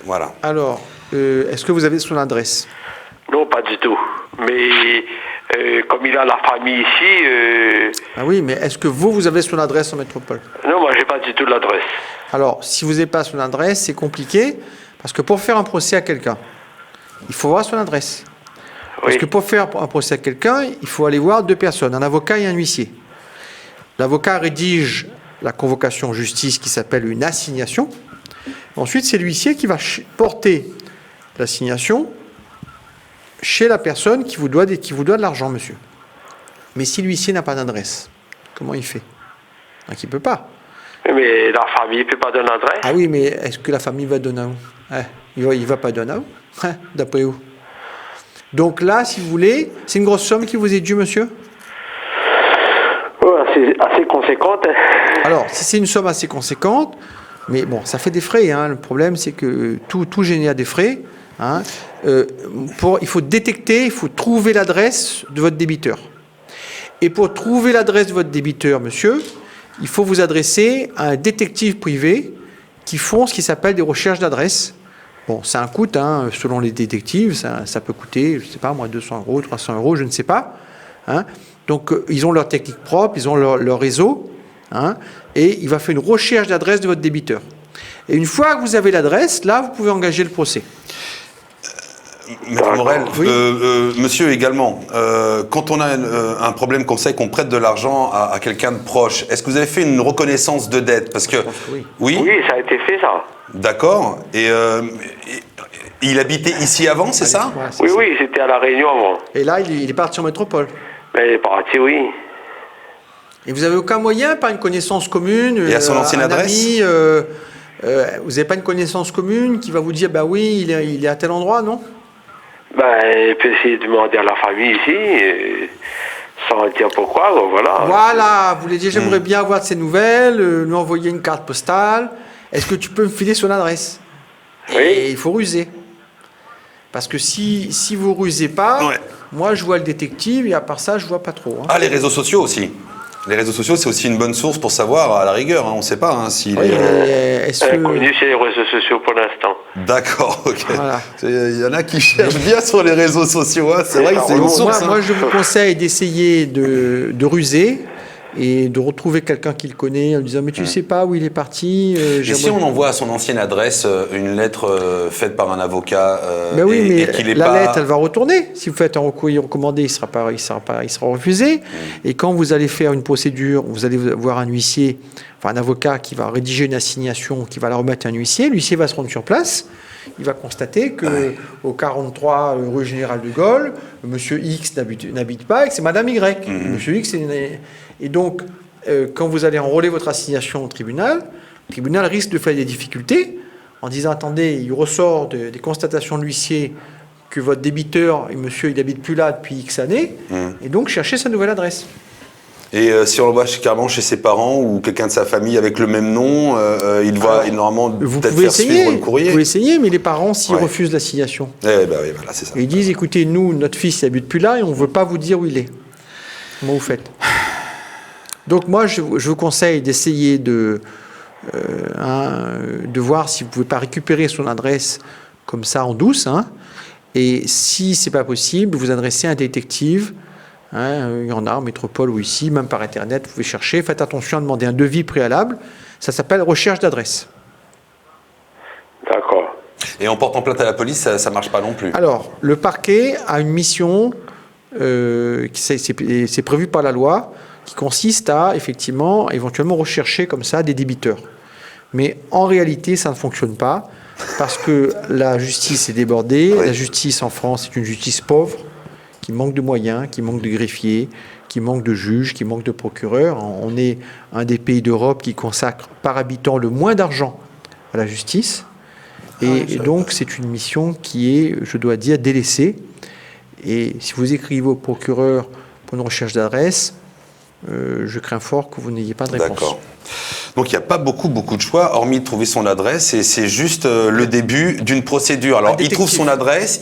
Voilà. Alors, est-ce que vous avez son adresse? Non, pas du tout. Mais comme il a la famille ici... Ah oui, mais est-ce que vous avez son adresse en métropole? Non, moi, j'ai pas du tout l'adresse. Alors, si vous n'avez pas son adresse, c'est compliqué, parce que pour faire un procès à quelqu'un, il faut voir son adresse. Parce que pour faire un procès à quelqu'un, il faut aller voir 2 personnes, un avocat et un huissier. L'avocat rédige la convocation en justice qui s'appelle une assignation. Ensuite, c'est l'huissier qui va porter l'assignation chez la personne qui vous doit de l'argent, monsieur. Mais si l'huissier n'a pas d'adresse, Comment il fait? Donc il ne peut pas. Mais la famille ne peut pas donner l'adresse. Ah oui, mais est-ce que la famille va donner à où? Il ne va pas donner à où? D'après où? Donc là, si vous voulez, c'est une grosse somme qui vous est due, monsieur? Ouais, c'est assez conséquente. Alors, si c'est une somme assez conséquente, mais bon, ça fait des frais. Hein. Le problème, c'est que tout génère des frais. Hein. Il faut détecter, il faut trouver l'adresse de votre débiteur. Et pour trouver l'adresse de votre débiteur, monsieur, il faut vous adresser à un détective privé qui font ce qui s'appelle des recherches d'adresse. Bon, ça a un coût, hein, selon les détectives, ça peut coûter, je ne sais pas, moi, 200 €, 300 €, je ne sais pas. Hein. Donc, ils ont leur technique propre, ils ont leur réseau, hein, et il va faire une recherche d'adresse de votre débiteur. Et une fois que vous avez l'adresse, là, vous pouvez engager le procès. Maître Morel, oui. monsieur également, quand on a un problème comme ça et qu'on prête de l'argent à quelqu'un de proche, est-ce que vous avez fait une reconnaissance de dette? Parce que oui. Oui, ça a été fait, ça. D'accord. Et il habitait ici avant, c'est ça? Ouais, Oui, c'était à La Réunion avant. Et là, il est parti en métropole. Mais il est parti, oui. Et vous n'avez aucun moyen, pas une connaissance commune? Et à son ancienne adresse? Ami, vous n'avez pas une connaissance commune qui va vous dire, bah oui, il est à tel endroit, non? Il peut essayer de demander à la famille ici, sans dire pourquoi, voilà. Voilà, vous voulez dire, j'aimerais bien avoir de ses nouvelles, lui envoyer une carte postale. Est-ce que tu peux me filer son adresse? Oui. Et il faut ruser. Parce que si vous ne rusez pas, Ouais. moi je vois le détective et à part ça, je ne vois pas trop. Hein. Ah, les réseaux sociaux aussi. Les réseaux sociaux, c'est aussi une bonne source pour savoir, à la rigueur. Hein, on ne sait pas hein, s'il Oui, est... mais est-ce que... Inconnu chez les réseaux sociaux pour l'instant. D'accord, ok. Voilà. Il y en a qui cherchent bien sur les réseaux sociaux. Hein. C'est vrai que c'est une source. Moi, je vous conseille d'essayer de ruser et de retrouver quelqu'un qu'il connaît en lui disant mais tu sais pas où il est parti. Et si on envoie à son ancienne adresse une lettre faite par un avocat Ben oui, mais et qu'il est la pas... lettre, elle va retourner. Si vous faites un recours recommandé, il sera refusé. Et quand vous allez faire une procédure, vous allez voir un huissier, enfin un avocat qui va rédiger une assignation, qui va la remettre à un huissier. L'huissier va se rendre sur place. Il va constater que au 43 rue Général de Gaulle, Monsieur X n'habite pas et que c'est Madame Y. Monsieur X, et donc quand vous allez enrôler votre assignation au tribunal, le tribunal risque de faire des difficultés en disant attendez, il ressort des constatations de l'huissier que votre débiteur, et monsieur, il n'habite plus là depuis X années, et donc cherchez sa nouvelle adresse. Et si on le voit carrément chez ses parents ou quelqu'un de sa famille avec le même nom, il doit normalement peut-être faire suivre le courrier. Vous pouvez essayer, mais les parents, s'ils Ouais. refusent l'assignation, Eh ben oui, voilà, c'est ça. et ils disent écoutez, nous, notre fils, il n'habite plus là et on ne veut pas vous dire où il est. Comment vous faites? Donc moi, je vous conseille d'essayer de voir si vous ne pouvez pas récupérer son adresse comme ça en douce. Hein, et si ce n'est pas possible, vous adressez à un détective. Hein, il y en a en métropole ou ici, même par Internet, vous pouvez chercher. Faites attention à demander un devis préalable. Ça s'appelle recherche d'adresse. D'accord. Et en portant plainte à la police, ça ne marche pas non plus. Alors, le parquet a une mission, c'est prévu par la loi, qui consiste à, effectivement, éventuellement rechercher comme ça des débiteurs. Mais en réalité, ça ne fonctionne pas, parce que la justice est débordée. Oui. La justice en France est une justice pauvre, qui manque de moyens, qui manque de greffiers, qui manque de juges, qui manque de procureurs. On est un des pays d'Europe qui consacre par habitant le moins d'argent à la justice. Et donc, c'est une mission qui est, je dois dire, délaissée. Et si vous écrivez au procureur pour une recherche d'adresse, je crains fort que vous n'ayez pas de réponse. D'accord. Donc il n'y a pas beaucoup de choix, hormis de trouver son adresse, et c'est juste le début d'une procédure. Alors il trouve son adresse,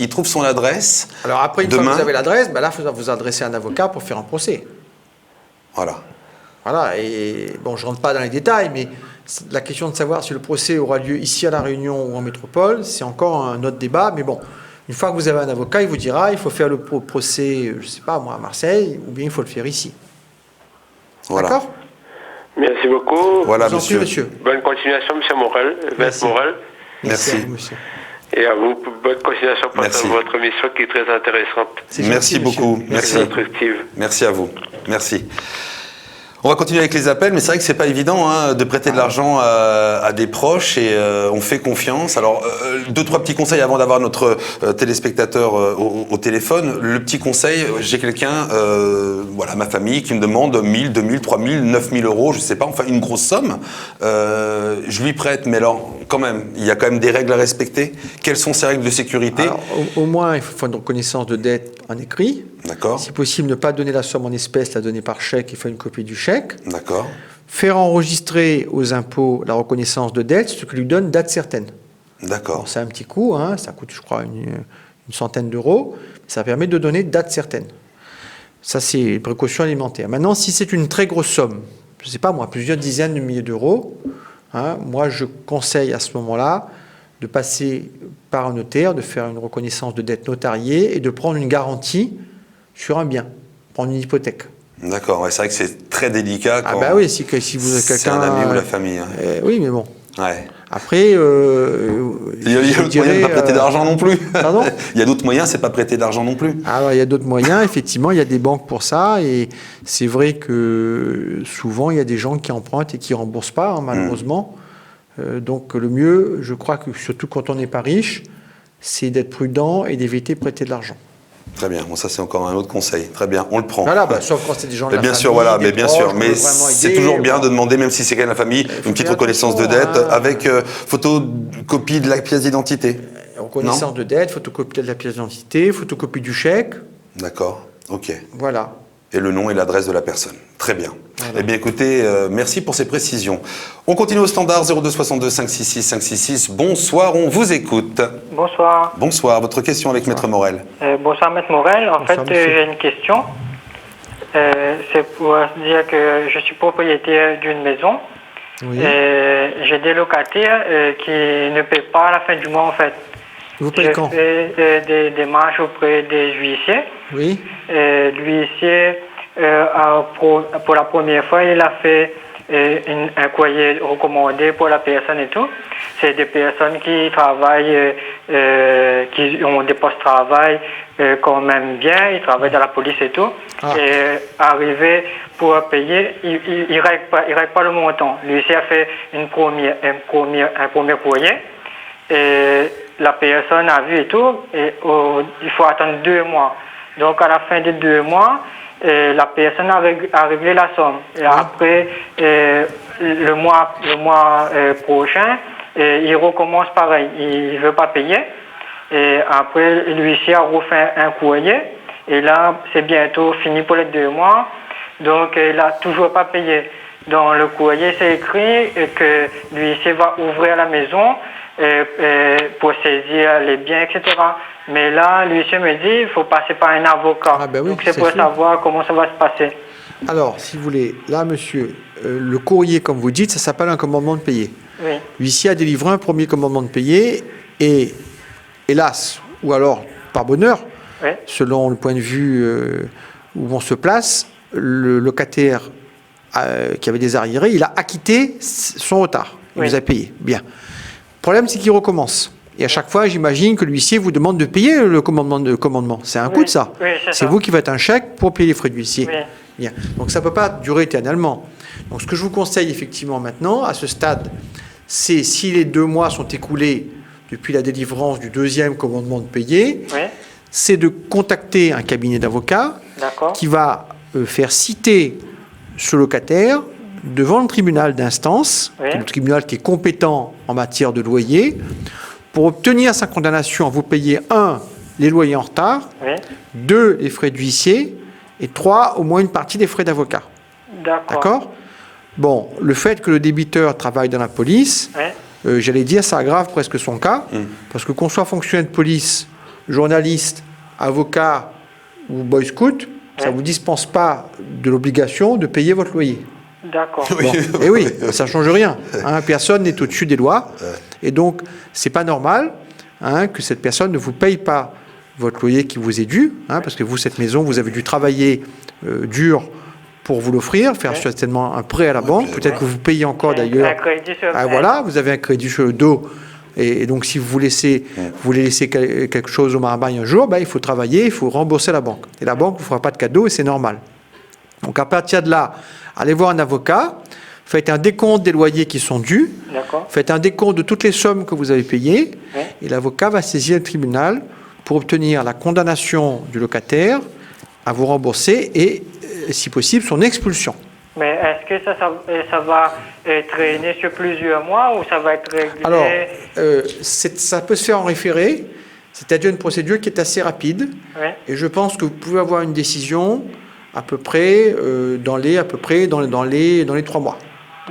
Alors après, une demain, fois que vous avez l'adresse, ben là, il faut vous adresser à un avocat pour faire un procès. Voilà. Voilà, et bon, je ne rentre pas dans les détails, mais la question de savoir si le procès aura lieu ici à La Réunion ou en métropole, c'est encore un autre débat, mais bon, une fois que vous avez un avocat, il vous dira, il faut faire le procès, je ne sais pas moi, à Marseille, ou bien il faut le faire ici. Voilà. D'accord ? Merci beaucoup. Voilà, Je vous en prie, monsieur. Bonne continuation, monsieur Morel. Merci. Morel. Merci. à vous, monsieur. Et à vous, bonne continuation pour Merci. votre mission qui est très intéressante. C'est Merci gentil, beaucoup. monsieur. Merci. Très instructive. Merci à vous. Merci. On va continuer avec les appels, mais c'est vrai que c'est pas évident hein, de prêter de l'argent à des proches et on fait confiance. Alors, 2-3 petits conseils avant d'avoir notre téléspectateur au téléphone. Le petit conseil, j'ai quelqu'un, voilà, voilà, ma famille qui me demande 1000, 2000, 3000, 9000 euros, je ne sais pas, enfin une grosse somme. Je lui prête, mais alors, quand même, il y a quand même des règles à respecter. Quelles sont ces règles de sécurité? Alors, au moins, il faut faire une reconnaissance de dette en écrit. D'accord. Si possible, ne pas donner la somme en espèces, la donner par chèque et faire une copie du chèque. D'accord. Faire enregistrer aux impôts la reconnaissance de dette, ce qui lui donne date certaine. D'accord. Bon, c'est un petit coût, hein, ça coûte, je crois, une centaine d'euros. Ça permet de donner date certaine. Ça, c'est une précaution alimentaire. Maintenant, si c'est une très grosse somme, je ne sais pas moi, plusieurs dizaines de milliers d'euros, hein, moi, je conseille à ce moment-là de passer par un notaire, de faire une reconnaissance de dette notariée et de prendre une garantie sur un bien, prendre une hypothèque. D'accord, ouais, c'est vrai que c'est très délicat quand oui, si vous avez c'est quelqu'un... un ami ou la famille. oui, mais bon. Ouais. Après, il y a d'autres moyens de ne pas prêter d'argent non plus. Pardon ? Il y a d'autres moyens, c'est pas prêter d'argent non plus. Alors, il y a d'autres moyens, effectivement, il y a des banques pour ça, et c'est vrai que souvent, il y a des gens qui empruntent et qui ne remboursent pas, hein, malheureusement. Donc, le mieux, je crois que surtout quand on n'est pas riche, c'est d'être prudent et d'éviter de prêter de l'argent. Très bien, bon, ça c'est encore un autre conseil. Très bien, on le prend. Voilà, sauf quand c'est des gens de la bien famille, sûr, voilà, des mais bien proches, sûr, mais c'est toujours bien de demander, même si c'est quand même la famille, une petite reconnaissance de dette avec photocopie de la pièce d'identité. Reconnaissance de dette, photocopie de la pièce d'identité, photocopie du chèque. D'accord, ok. Voilà. Et le nom et l'adresse de la personne. Très bien. Voilà. Eh bien, écoutez, merci pour ces précisions. On continue au standard 02 62 566 566. Bonsoir, on vous écoute. Bonsoir. Bonsoir. Votre question avec Maître Morel. Bonsoir, Maître Morel. En fait, j'ai une question. C'est pour dire que je suis propriétaire d'une maison. Oui. J'ai des locataires qui ne paient pas à la fin du mois, en fait. Vous payez quand? J'ai fait des démarches auprès des huissiers. Oui. L'huissier, pour la première fois, il a fait un courrier recommandé pour la personne et tout. C'est des personnes qui travaillent, qui ont des postes de travail quand même bien, ils travaillent dans la police et tout. Ah. Et arrivé pour payer, il ne règle pas le montant. L'huissier a fait un premier courrier. Et la personne a vu et tout, et il faut attendre 2 mois. Donc à la fin des 2 mois, la personne a réglé la somme. Et après, le mois prochain, il recommence pareil. Il ne veut pas payer. Et après, l'huissier a refait un courrier. Et là, c'est bientôt fini pour les 2 mois. Donc il n'a toujours pas payé. Dans le courrier, c'est écrit que l'huissier va ouvrir la maison pour saisir les biens, etc. Mais là, l'huissier me dit il faut passer par un avocat. Ah ben oui, donc c'est pour savoir comment ça va se passer. Alors, si vous voulez, là, monsieur, le courrier, comme vous dites, ça s'appelle un commandement de payer. Oui. L'huissier a délivré un premier commandement de payer et, hélas, ou alors par bonheur, oui, selon le point de vue où on se place, le locataire qui avait des arriérés, il a acquitté son retard. Il vous a payé. Bien. Le problème, c'est qu'il recommence. Et à chaque fois, j'imagine que l'huissier vous demande de payer le commandement. C'est un coût de ça. Oui, c'est vous qui faites un chèque pour payer les frais de l'huissier. Oui. Bien. Donc ça ne peut pas durer éternellement. Donc ce que je vous conseille effectivement maintenant, à ce stade, c'est si les 2 mois sont écoulés depuis la délivrance du 2e commandement de payer, oui, c'est de contacter un cabinet d'avocats qui va faire citer ce locataire devant le tribunal d'instance, oui, le tribunal qui est compétent en matière de loyer, pour obtenir sa condamnation à vous payer 1, les loyers en retard, oui, 2, les frais d'huissier, et 3, au moins une partie des frais d'avocat. D'accord ? Bon, le fait que le débiteur travaille dans la police, oui, j'allais dire, ça aggrave presque son cas, parce que qu'on soit fonctionnaire de police, journaliste, avocat ou boy scout, ça ne vous dispense pas de l'obligation de payer votre loyer. D'accord. Bon. Et oui, ça ne change rien. Hein, personne n'est au-dessus des lois. Et donc, ce n'est pas normal que cette personne ne vous paye pas votre loyer qui vous est dû, parce que vous, cette maison, vous avez dû travailler dur pour vous l'offrir, faire certainement un prêt à la banque. Peut-être que vous payez encore d'ailleurs. Un crédit sur voilà, vous avez un crédit sur le dos. Et donc, si vous voulez laisser quelque chose au marmaille un jour, il faut travailler, il faut rembourser la banque. Et la banque ne vous fera pas de cadeau et c'est normal. Donc, à partir de là, allez voir un avocat, faites un décompte des loyers qui sont dus, faites un décompte de toutes les sommes que vous avez payées, et l'avocat va saisir le tribunal pour obtenir la condamnation du locataire à vous rembourser et, si possible, son expulsion. Mais est-ce que ça va traîner sur plusieurs mois ou ça va être réglé? Alors, ça peut se faire en référé, c'est-à-dire une procédure qui est assez rapide. Oui. Et je pense que vous pouvez avoir une décision à peu près dans les 3 mois.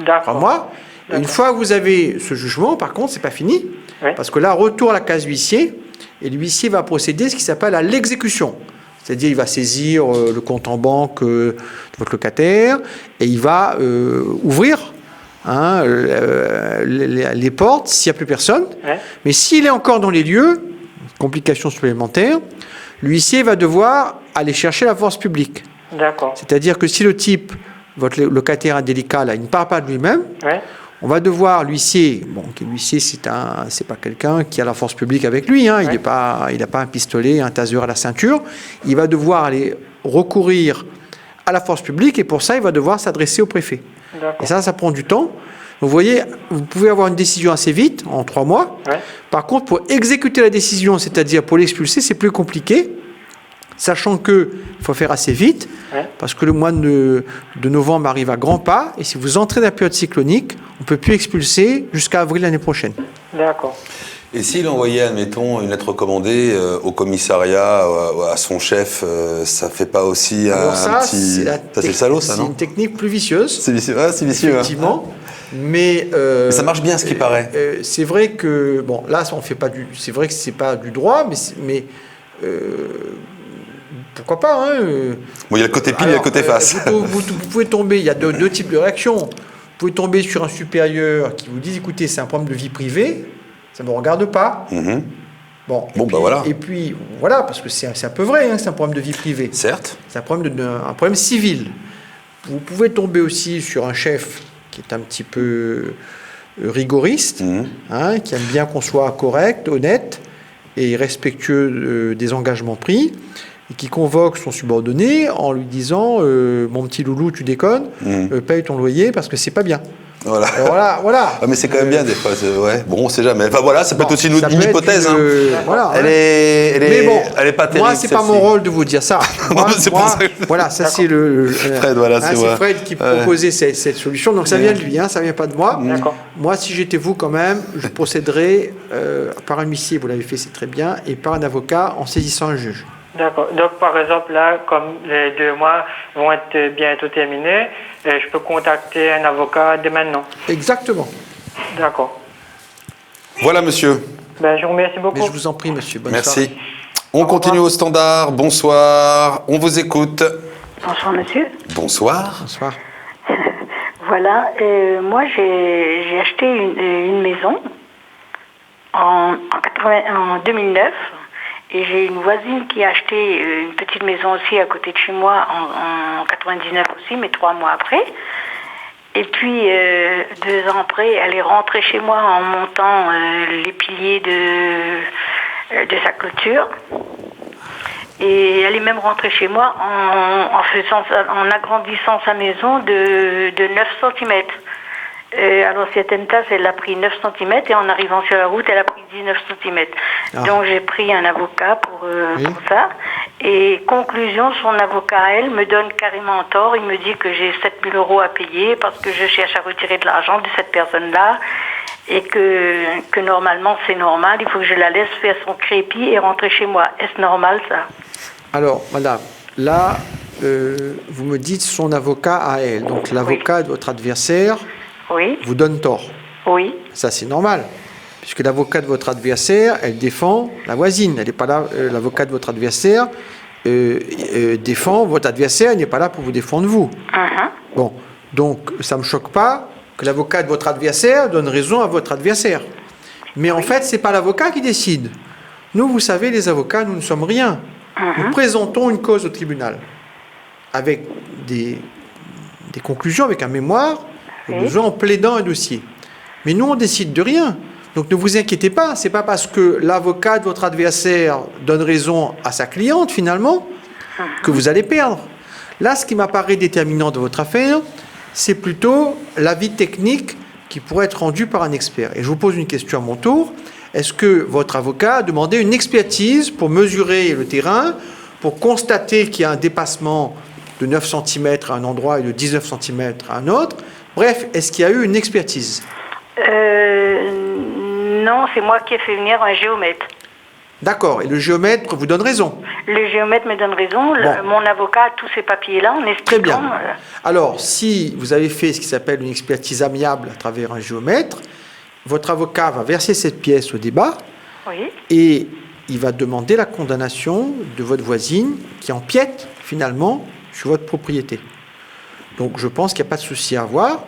D'accord. 3 mois. Et une fois que vous avez ce jugement, par contre, c'est pas fini. Oui. Parce que là, retour à la case huissier, et l'huissier va procéder à ce qui s'appelle à l'exécution. C'est-à-dire, il va saisir le compte en banque de votre locataire et il va ouvrir les portes s'il n'y a plus personne. Ouais. Mais s'il est encore dans les lieux, complication supplémentaire, l'huissier va devoir aller chercher la force publique. D'accord. C'est-à-dire que si le type, votre locataire indélicat, là, il ne part pas de lui-même, Ouais. on va devoir, l'huissier, l'huissier c'est pas quelqu'un qui a la force publique avec lui, il n'a pas un pistolet, un taser à la ceinture, il va devoir aller recourir à la force publique et pour ça il va devoir s'adresser au préfet. Et ça prend du temps. Vous voyez, vous pouvez avoir une décision assez vite, en 3 mois. Ouais. Par contre, pour exécuter la décision, c'est-à-dire pour l'expulser, c'est plus compliqué, sachant qu'il faut faire assez vite, parce que le mois de novembre arrive à grands pas, et si vous entrez dans la période cyclonique, on ne peut plus expulser jusqu'à avril l'année prochaine. D'accord. Et s'il envoyait, admettons, une lettre recommandée au commissariat, à son chef, ça fait pas aussi Alors ça, petit... Ça, c'est salaud, ça, non? C'est une technique plus vicieuse. C'est vicieux, c'est vicieux. Effectivement. Mais ça marche bien, ce qui paraît. C'est vrai que, là, on fait pas c'est vrai que c'est pas du droit, mais pourquoi pas, Bon, il y a le côté pile, il y a le côté face. Vous pouvez tomber, il y a deux types de réactions. Vous pouvez tomber sur un supérieur qui vous dit, écoutez, c'est un problème de vie privée, ça ne me regarde pas. Mm-hmm. Voilà. Et puis, voilà, parce que c'est un peu vrai, c'est un problème de vie privée. Certes. C'est un problème civil. Vous pouvez tomber aussi sur un chef qui est un petit peu rigoriste, qui aime bien qu'on soit correct, honnête et respectueux des engagements pris, et qui convoque son subordonné en lui disant mon petit loulou, tu déconnes, paye ton loyer parce que c'est pas bien. Voilà. Ah, mais c'est quand même bien des fois. Bon, on sait jamais. Enfin voilà, ça peut être aussi une hypothèse. Elle est pas terrible. Moi, c'est pas mon rôle de vous dire ça. Voilà, ça c'est Fred. C'est Fred qui proposait cette solution. Donc ça vient de lui, ça vient pas de moi. Moi, si j'étais vous, quand même, je procéderais par un huissier. Vous l'avez fait, c'est très bien, et par un avocat en saisissant un juge. D'accord. Donc, par exemple, là, comme les 2 mois vont être bientôt terminés, je peux contacter un avocat dès maintenant. Exactement. D'accord. Voilà, monsieur. Je vous remercie beaucoup. Mais je vous en prie, monsieur. Bonne Merci. soirée. On continue au standard. Bonsoir. On vous écoute. Bonsoir, monsieur. Bonsoir. Bonsoir. Voilà. Moi, j'ai acheté une maison en 2009. Et j'ai une voisine qui a acheté une petite maison aussi à côté de chez moi en 99 aussi, mais 3 mois après. Et puis, 2 ans après, elle est rentrée chez moi en montant les piliers de sa clôture. Et elle est même rentrée chez moi en agrandissant sa maison de 9 cm. Alors cette entasse, elle a pris 9 cm et en arrivant sur la route, elle a pris 19 cm. Donc j'ai pris un avocat pour ça. Et conclusion, son avocat, elle, me donne carrément tort. Il me dit que j'ai 7 000 € à payer parce que je cherche à retirer de l'argent de cette personne-là et que normalement c'est normal. Il faut que je la laisse faire son crépi et rentrer chez moi. Est-ce normal ça? Alors, madame, là, vous me dites son avocat à elle. Donc l'avocat de votre adversaire vous donne tort. Oui. Ça, c'est normal. Puisque l'avocat de votre adversaire, elle défend la voisine. Elle n'est pas là. L'avocat de votre adversaire défend votre adversaire. Elle n'est pas là pour vous défendre vous. Bon. Donc, ça ne me choque pas que l'avocat de votre adversaire donne raison à votre adversaire. Mais en fait, ce n'est pas l'avocat qui décide. Nous, vous savez, les avocats, nous ne sommes rien. Nous présentons une cause au tribunal avec des conclusions, avec un mémoire, en plaidant un dossier. Mais nous, on décide de rien. Donc ne vous inquiétez pas, c'est pas parce que l'avocat de votre adversaire donne raison à sa cliente, finalement, que vous allez perdre. Là, ce qui m'apparaît déterminant de votre affaire, c'est plutôt l'avis technique qui pourrait être rendu par un expert. Et je vous pose une question à mon tour. Est-ce que votre avocat a demandé une expertise pour mesurer le terrain, pour constater qu'il y a un dépassement de 9 cm à un endroit et de 19 cm à un autre. Bref, est-ce qu'il y a eu une expertise? Non, c'est moi qui ai fait venir un géomètre. D'accord, et le géomètre vous donne raison? Le géomètre me donne raison, Bon. mon avocat a tous ces papiers-là en expliquant... Très bien. Alors, si vous avez fait ce qui s'appelle une expertise amiable à travers un géomètre, votre avocat va verser cette pièce au débat Oui. et il va demander la condamnation de votre voisine qui empiète finalement sur votre propriété. Donc je pense qu'il n'y a pas de souci à avoir.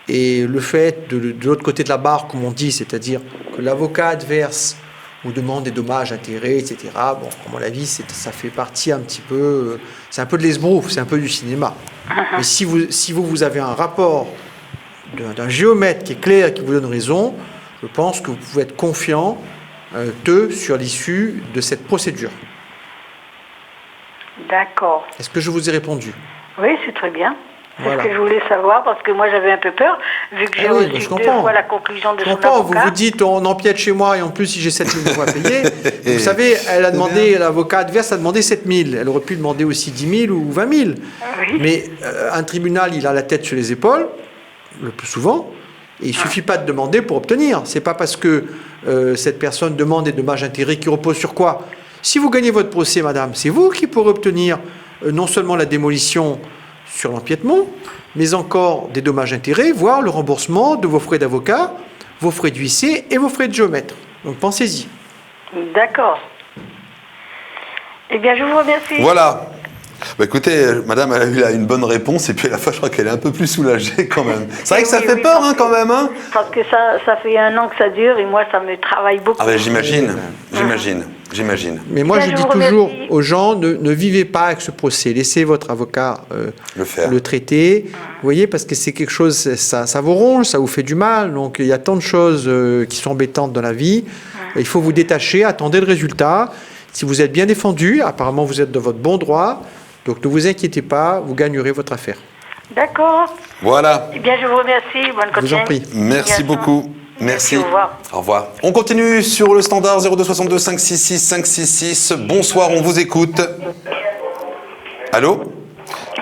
Et le fait de l'autre côté de la barre, comme on dit, c'est-à-dire que l'avocat adverse vous demande des dommages, intérêts, etc. Bon, à mon avis, ça fait partie un petit peu... C'est un peu de l'esbrouf, c'est un peu du cinéma. Mais si vous avez un rapport d'un géomètre qui est clair et qui vous donne raison, je pense que vous pouvez être confiant sur l'issue de cette procédure. D'accord. Est-ce que je vous ai répondu? Oui, c'est très bien. C'est Voilà. ce que je voulais savoir, parce que moi j'avais un peu peur, vu que j'ai Ah oui, reçu je 2 comprends. fois la conclusion de Je son comprends, vous avocat. vous dites on empiète chez moi et en plus si j'ai 7 000 euros à payer. Vous savez, elle a demandé, l'avocat adverse a demandé 7 000. Elle aurait pu demander aussi 10 000 ou 20 000. Oui. Mais un tribunal, il a la tête sur les épaules, le plus souvent, et il ne suffit pas de demander pour obtenir. C'est pas parce que cette personne demande des dommages-intérêts qui reposent sur quoi? Si vous gagnez votre procès, madame, c'est vous qui pourrez obtenir non seulement la démolition sur l'empiètement, mais encore des dommages-intérêts, voire le remboursement de vos frais d'avocat, vos frais d'huissier et vos frais de géomètre. Donc pensez-y. D'accord. Eh bien, je vous remercie. Voilà. Bah écoutez, madame, elle a eu là une bonne réponse et puis à la fois, je crois qu'elle est un peu plus soulagée quand même. C'est vrai que ça fait peur quand même. Hein, parce que ça fait 1 an que ça dure et moi, ça me travaille beaucoup. ah ben j'imagine. Mais moi, Bien, je je dis vous toujours remercie. aux gens, ne vivez pas avec ce procès. Laissez votre avocat le traiter. Vous voyez, parce que c'est quelque chose, ça vous ronge, ça vous fait du mal. Donc, il y a tant de choses qui sont embêtantes dans la vie. Il faut vous détacher, attendez le résultat. Si vous êtes bien défendu, apparemment, vous êtes dans votre bon droit. Donc, ne vous inquiétez pas, vous gagnerez votre affaire. D'accord. Voilà. Eh bien, je vous remercie. Bonne Je vous en continuation. prie. Merci beaucoup. Merci. Au revoir. Au revoir. On continue sur le standard 0262 566 566. Bonsoir, on vous écoute. Allô?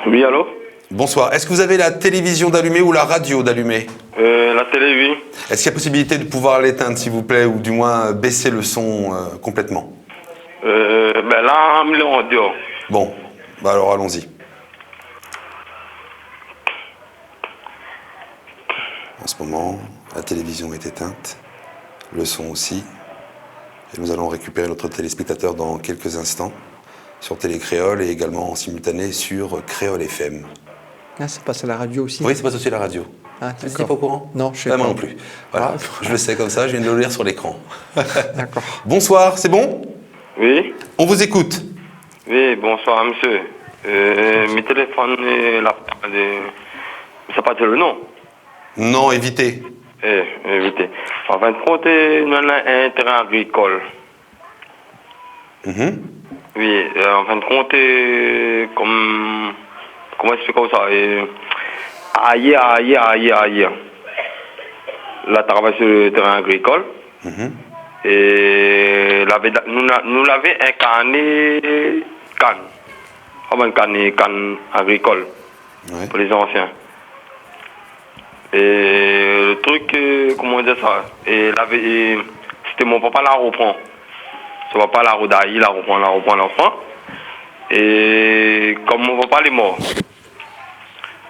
Oui, allô? Bonsoir. Est-ce que vous avez la télévision d'allumer ou la radio d'allumer? La télé, oui. Est-ce qu'il y a possibilité de pouvoir l'éteindre, s'il vous plaît, ou du moins baisser le son complètement? Ben là, on me l'a en dehors. Bon, bah alors allons-y. En ce moment, la télévision est éteinte, le son aussi. Et nous allons récupérer notre téléspectateur dans quelques instants sur Télé Créole et également en simultané sur Créole FM. Ah, ça passe à la radio aussi? Oui, ça passe aussi à la radio. Ah, Vous n'étiez pas au courant? Non, je sais Moi pas. non plus. Voilà. Ah. Je le sais comme ça, je viens de le lire sur l'écran. D'accord. Bonsoir, c'est bon? Oui. On vous écoute. Oui, bonsoir, monsieur. Mes téléphones, ça pas le nom. Non, évitez. Évitez. En fin de compte, nous avons un terrain agricole. Oui, en fin de compte, comment expliquer ça? Ailleurs. Là, travaille sur le terrain agricole. Et nous l'avons incarné canne agricole pour les anciens. Et le truc, comment dire ça? C'était mon papa la reprend. Son papa la redaille, la reprend. Et comme mon papa est mort.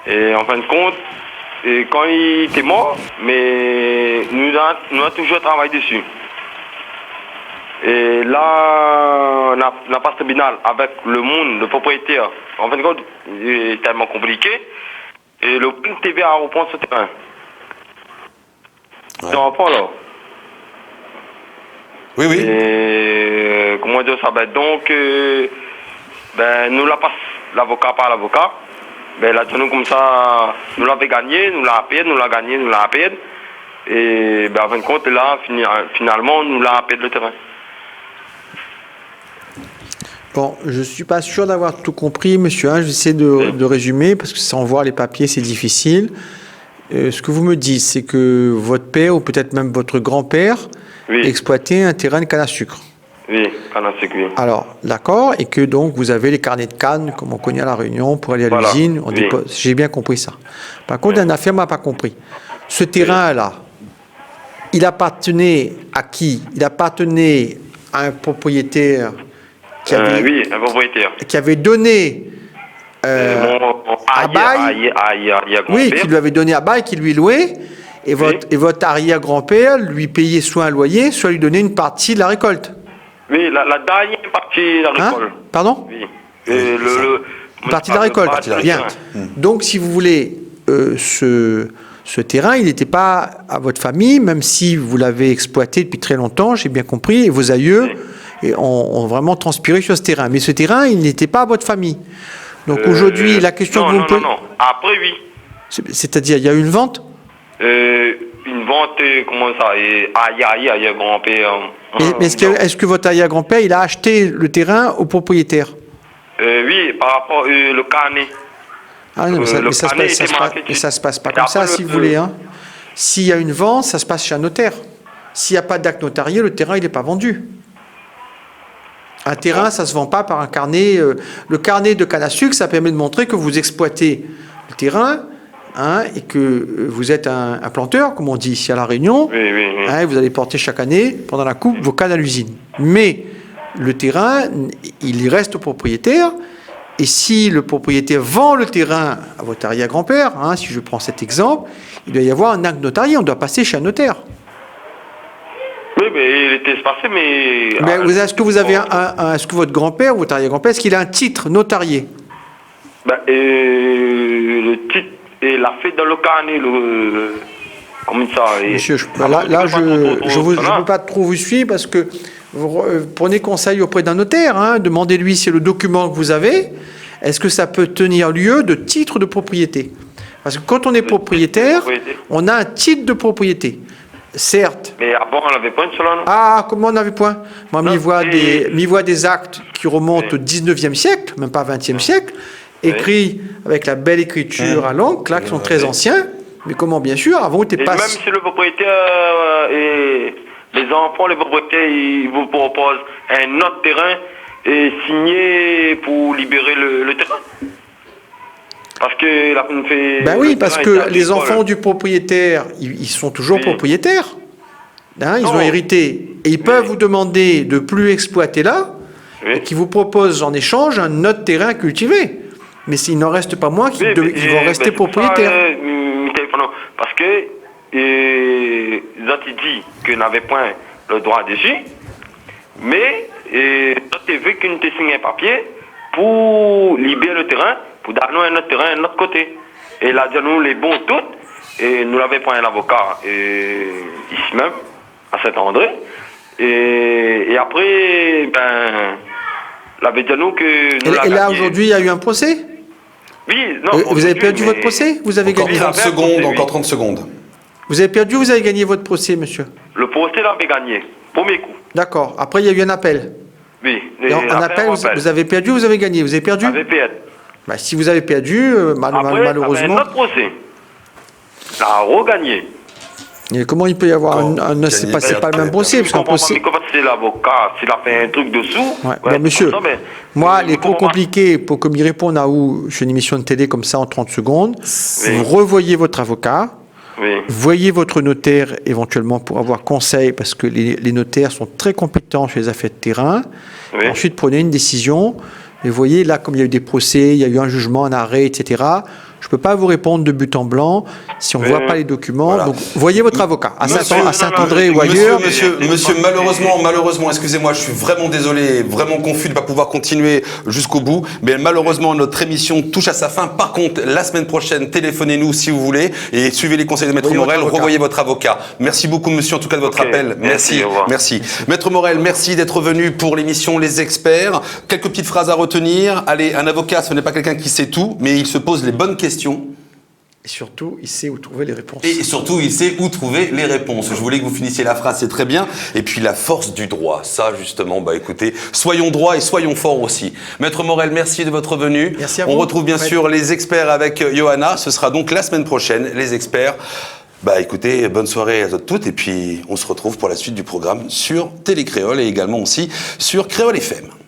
Et en fin de compte, quand il était mort, mais nous avons toujours travaillé dessus. Et là, on n'a pas de tribunal avec le monde, le propriétaire. En fin de compte, c'est tellement compliqué. Et le TV a reprendre ce terrain. Tu comprends là? Oui. Et comment dire ça? Donc, nous la passe l'avocat par l'avocat. Là, nous comme ça, nous l'avons gagné, nous l'avons payé. Et en fin de compte, là, finalement, nous l'avons payé le terrain. Bon, je ne suis pas sûr d'avoir tout compris, monsieur. Je vais essayer de résumer, parce que sans voir les papiers, c'est difficile. Ce que vous me dites, c'est que votre père, ou peut-être même votre grand-père, exploitait un terrain de canne à sucre. Oui, canne à sucre, oui. Alors, d'accord, et que donc vous avez les carnets de canne, comme on connaît à La Réunion, pour aller à l'usine. Oui. J'ai bien compris ça. Par contre, un affaire m'a pas compris. Ce terrain-là, il appartenait à qui? Il appartenait à un propriétaire qui avait, oui, un propriétaire. qui avait donné à bail. Oui, qui lui avait donné à bail, qui lui louait. Et votre arrière-grand-père lui payait soit un loyer, soit lui donnait une partie de la récolte. Oui, la dernière partie de la récolte. Pardon? Oui. Une partie de la récolte. Bien. Donc, si vous voulez, ce terrain, il n'était pas à votre famille, même si vous l'avez exploité depuis très longtemps, j'ai bien compris, et vos aïeux ont vraiment transpiré sur ce terrain. Mais ce terrain, il n'était pas à votre famille. Donc aujourd'hui, la question que vous me posez... Non. Après, oui. C'est-à-dire, il y a eu une vente? Une vente, comment ça? Arrière-grand-père. Mais est-ce que votre arrière-grand-père, il a acheté le terrain au propriétaire? Oui, par rapport au carnet. Ah non, mais ça se passe pas comme ça, si vous voulez. Hein. S'il y a une vente, ça se passe chez un notaire. S'il n'y a pas d'acte notarié, le terrain, il n'est pas vendu. Un terrain, ça ne se vend pas par un carnet. Le carnet de canne à sucre, ça permet de montrer que vous exploitez le terrain, hein, et que vous êtes un planteur, comme on dit ici à La Réunion. Oui. Hein, vous allez porter chaque année, pendant la coupe, vos cannes à l'usine. Mais le terrain, il y reste au propriétaire. Et si le propriétaire vend le terrain à votre arrière-grand-père, hein, si je prends cet exemple, il doit y avoir un acte notarié, on doit passer chez un notaire. Oui, mais il était espacé, mais... Est-ce que vous avez est-ce que votre grand-père ou votre arrière-grand-père, est-ce qu'il a un titre notarié? Le titre, il a fait dans le carnet, comme ça. Monsieur, je ne peux pas trop vous suivre parce que vous prenez conseil auprès d'un notaire, hein, demandez-lui si le document que vous avez, est-ce que ça peut tenir lieu de titre de propriété? Parce que quand on est propriétaire, on a un titre de propriété. Certes. Mais avant, on n'avait pas une seule année. Ah, comment on n'avait point? Moi, m'y voit des actes qui remontent au 19e siècle, même pas 20e siècle, écrits avec la belle écriture à l'encre, là, qui sont très anciens. Mais comment, bien sûr, avant, on n'était pas... Même si le propriétaire et les enfants, les propriétaires, ils vous proposent un autre terrain et signé pour libérer le terrain. Parce que la fait. Ben oui, parce que les enfants du propriétaire, ils sont toujours propriétaires. Hein, ils ont hérité. Et ils peuvent vous demander de plus exploiter là, et qu'ils vous proposent en échange un autre terrain cultivé. Mais s'il n'en reste pas moins, ils vont rester propriétaires. Parce que ils ont dit qu'ils n'avaient point le droit dessus, mais ils ont vu qu'ils ont signé un papier pour libérer le terrain, pour donner un autre terrain de l'autre côté. Et là, nous, les bons toutes, et nous l'avons pris un avocat ici même, à Saint-André. Et après, l'avait dit nous que... Et là, aujourd'hui, il y a eu un procès? Oui, non. Vous avez perdu votre procès? Vous avez gagné 30 secondes, encore 30 secondes. Vous avez perdu ou vous avez gagné votre procès, monsieur? Le procès l'avait gagné, premier coup. D'accord. Après, il y a eu un appel. Oui. Un appel, vous avez perdu ou vous avez gagné? Vous avez perdu? J'avais perdu. Si vous avez perdu, malheureusement... Après, notre procès. Il a regagné. Et comment il peut y avoir c'est pas le même procès, parce qu'un procès... C'est l'avocat, s'il a fait un truc dessous... monsieur, moi, les trop compliqués, pour que m'y réponde à où, sur une émission de télé comme ça en 30 secondes, vous revoyez votre avocat, voyez votre notaire éventuellement pour avoir conseil, parce que les notaires sont très compétents sur les affaires de terrain. Ensuite, prenez une décision. Et vous voyez, là, comme il y a eu des procès, il y a eu un jugement, un arrêt, etc., je ne peux pas vous répondre de but en blanc si on ne voit pas les documents. Voilà. Donc, voyez votre avocat, à Saint-André ou ailleurs. Monsieur, malheureusement, excusez-moi, je suis vraiment désolé, vraiment confus de ne pas pouvoir continuer jusqu'au bout. Mais malheureusement, notre émission touche à sa fin. Par contre, la semaine prochaine, téléphonez-nous si vous voulez et suivez les conseils de Maître Morel, revoyez votre avocat. Merci beaucoup, monsieur, en tout cas, de votre appel. Merci. Maître Morel, merci d'être venu pour l'émission Les Experts. Quelques petites phrases à retenir. Allez, un avocat, ce n'est pas quelqu'un qui sait tout, mais il se pose les bonnes questions. Et surtout, il sait où trouver les réponses. Et surtout, il sait où trouver les réponses. Je voulais que vous finissiez la phrase, c'est très bien. Et puis, la force du droit. Ça, justement, écoutez, soyons droits et soyons forts aussi. Maître Morel, merci de votre venue. Merci à vous. On retrouve bien sûr les experts avec Johanna. Ce sera donc la semaine prochaine, les experts. Bah écoutez, bonne soirée à toutes et puis on se retrouve pour la suite du programme sur Télé Créole et également aussi sur Créole FM.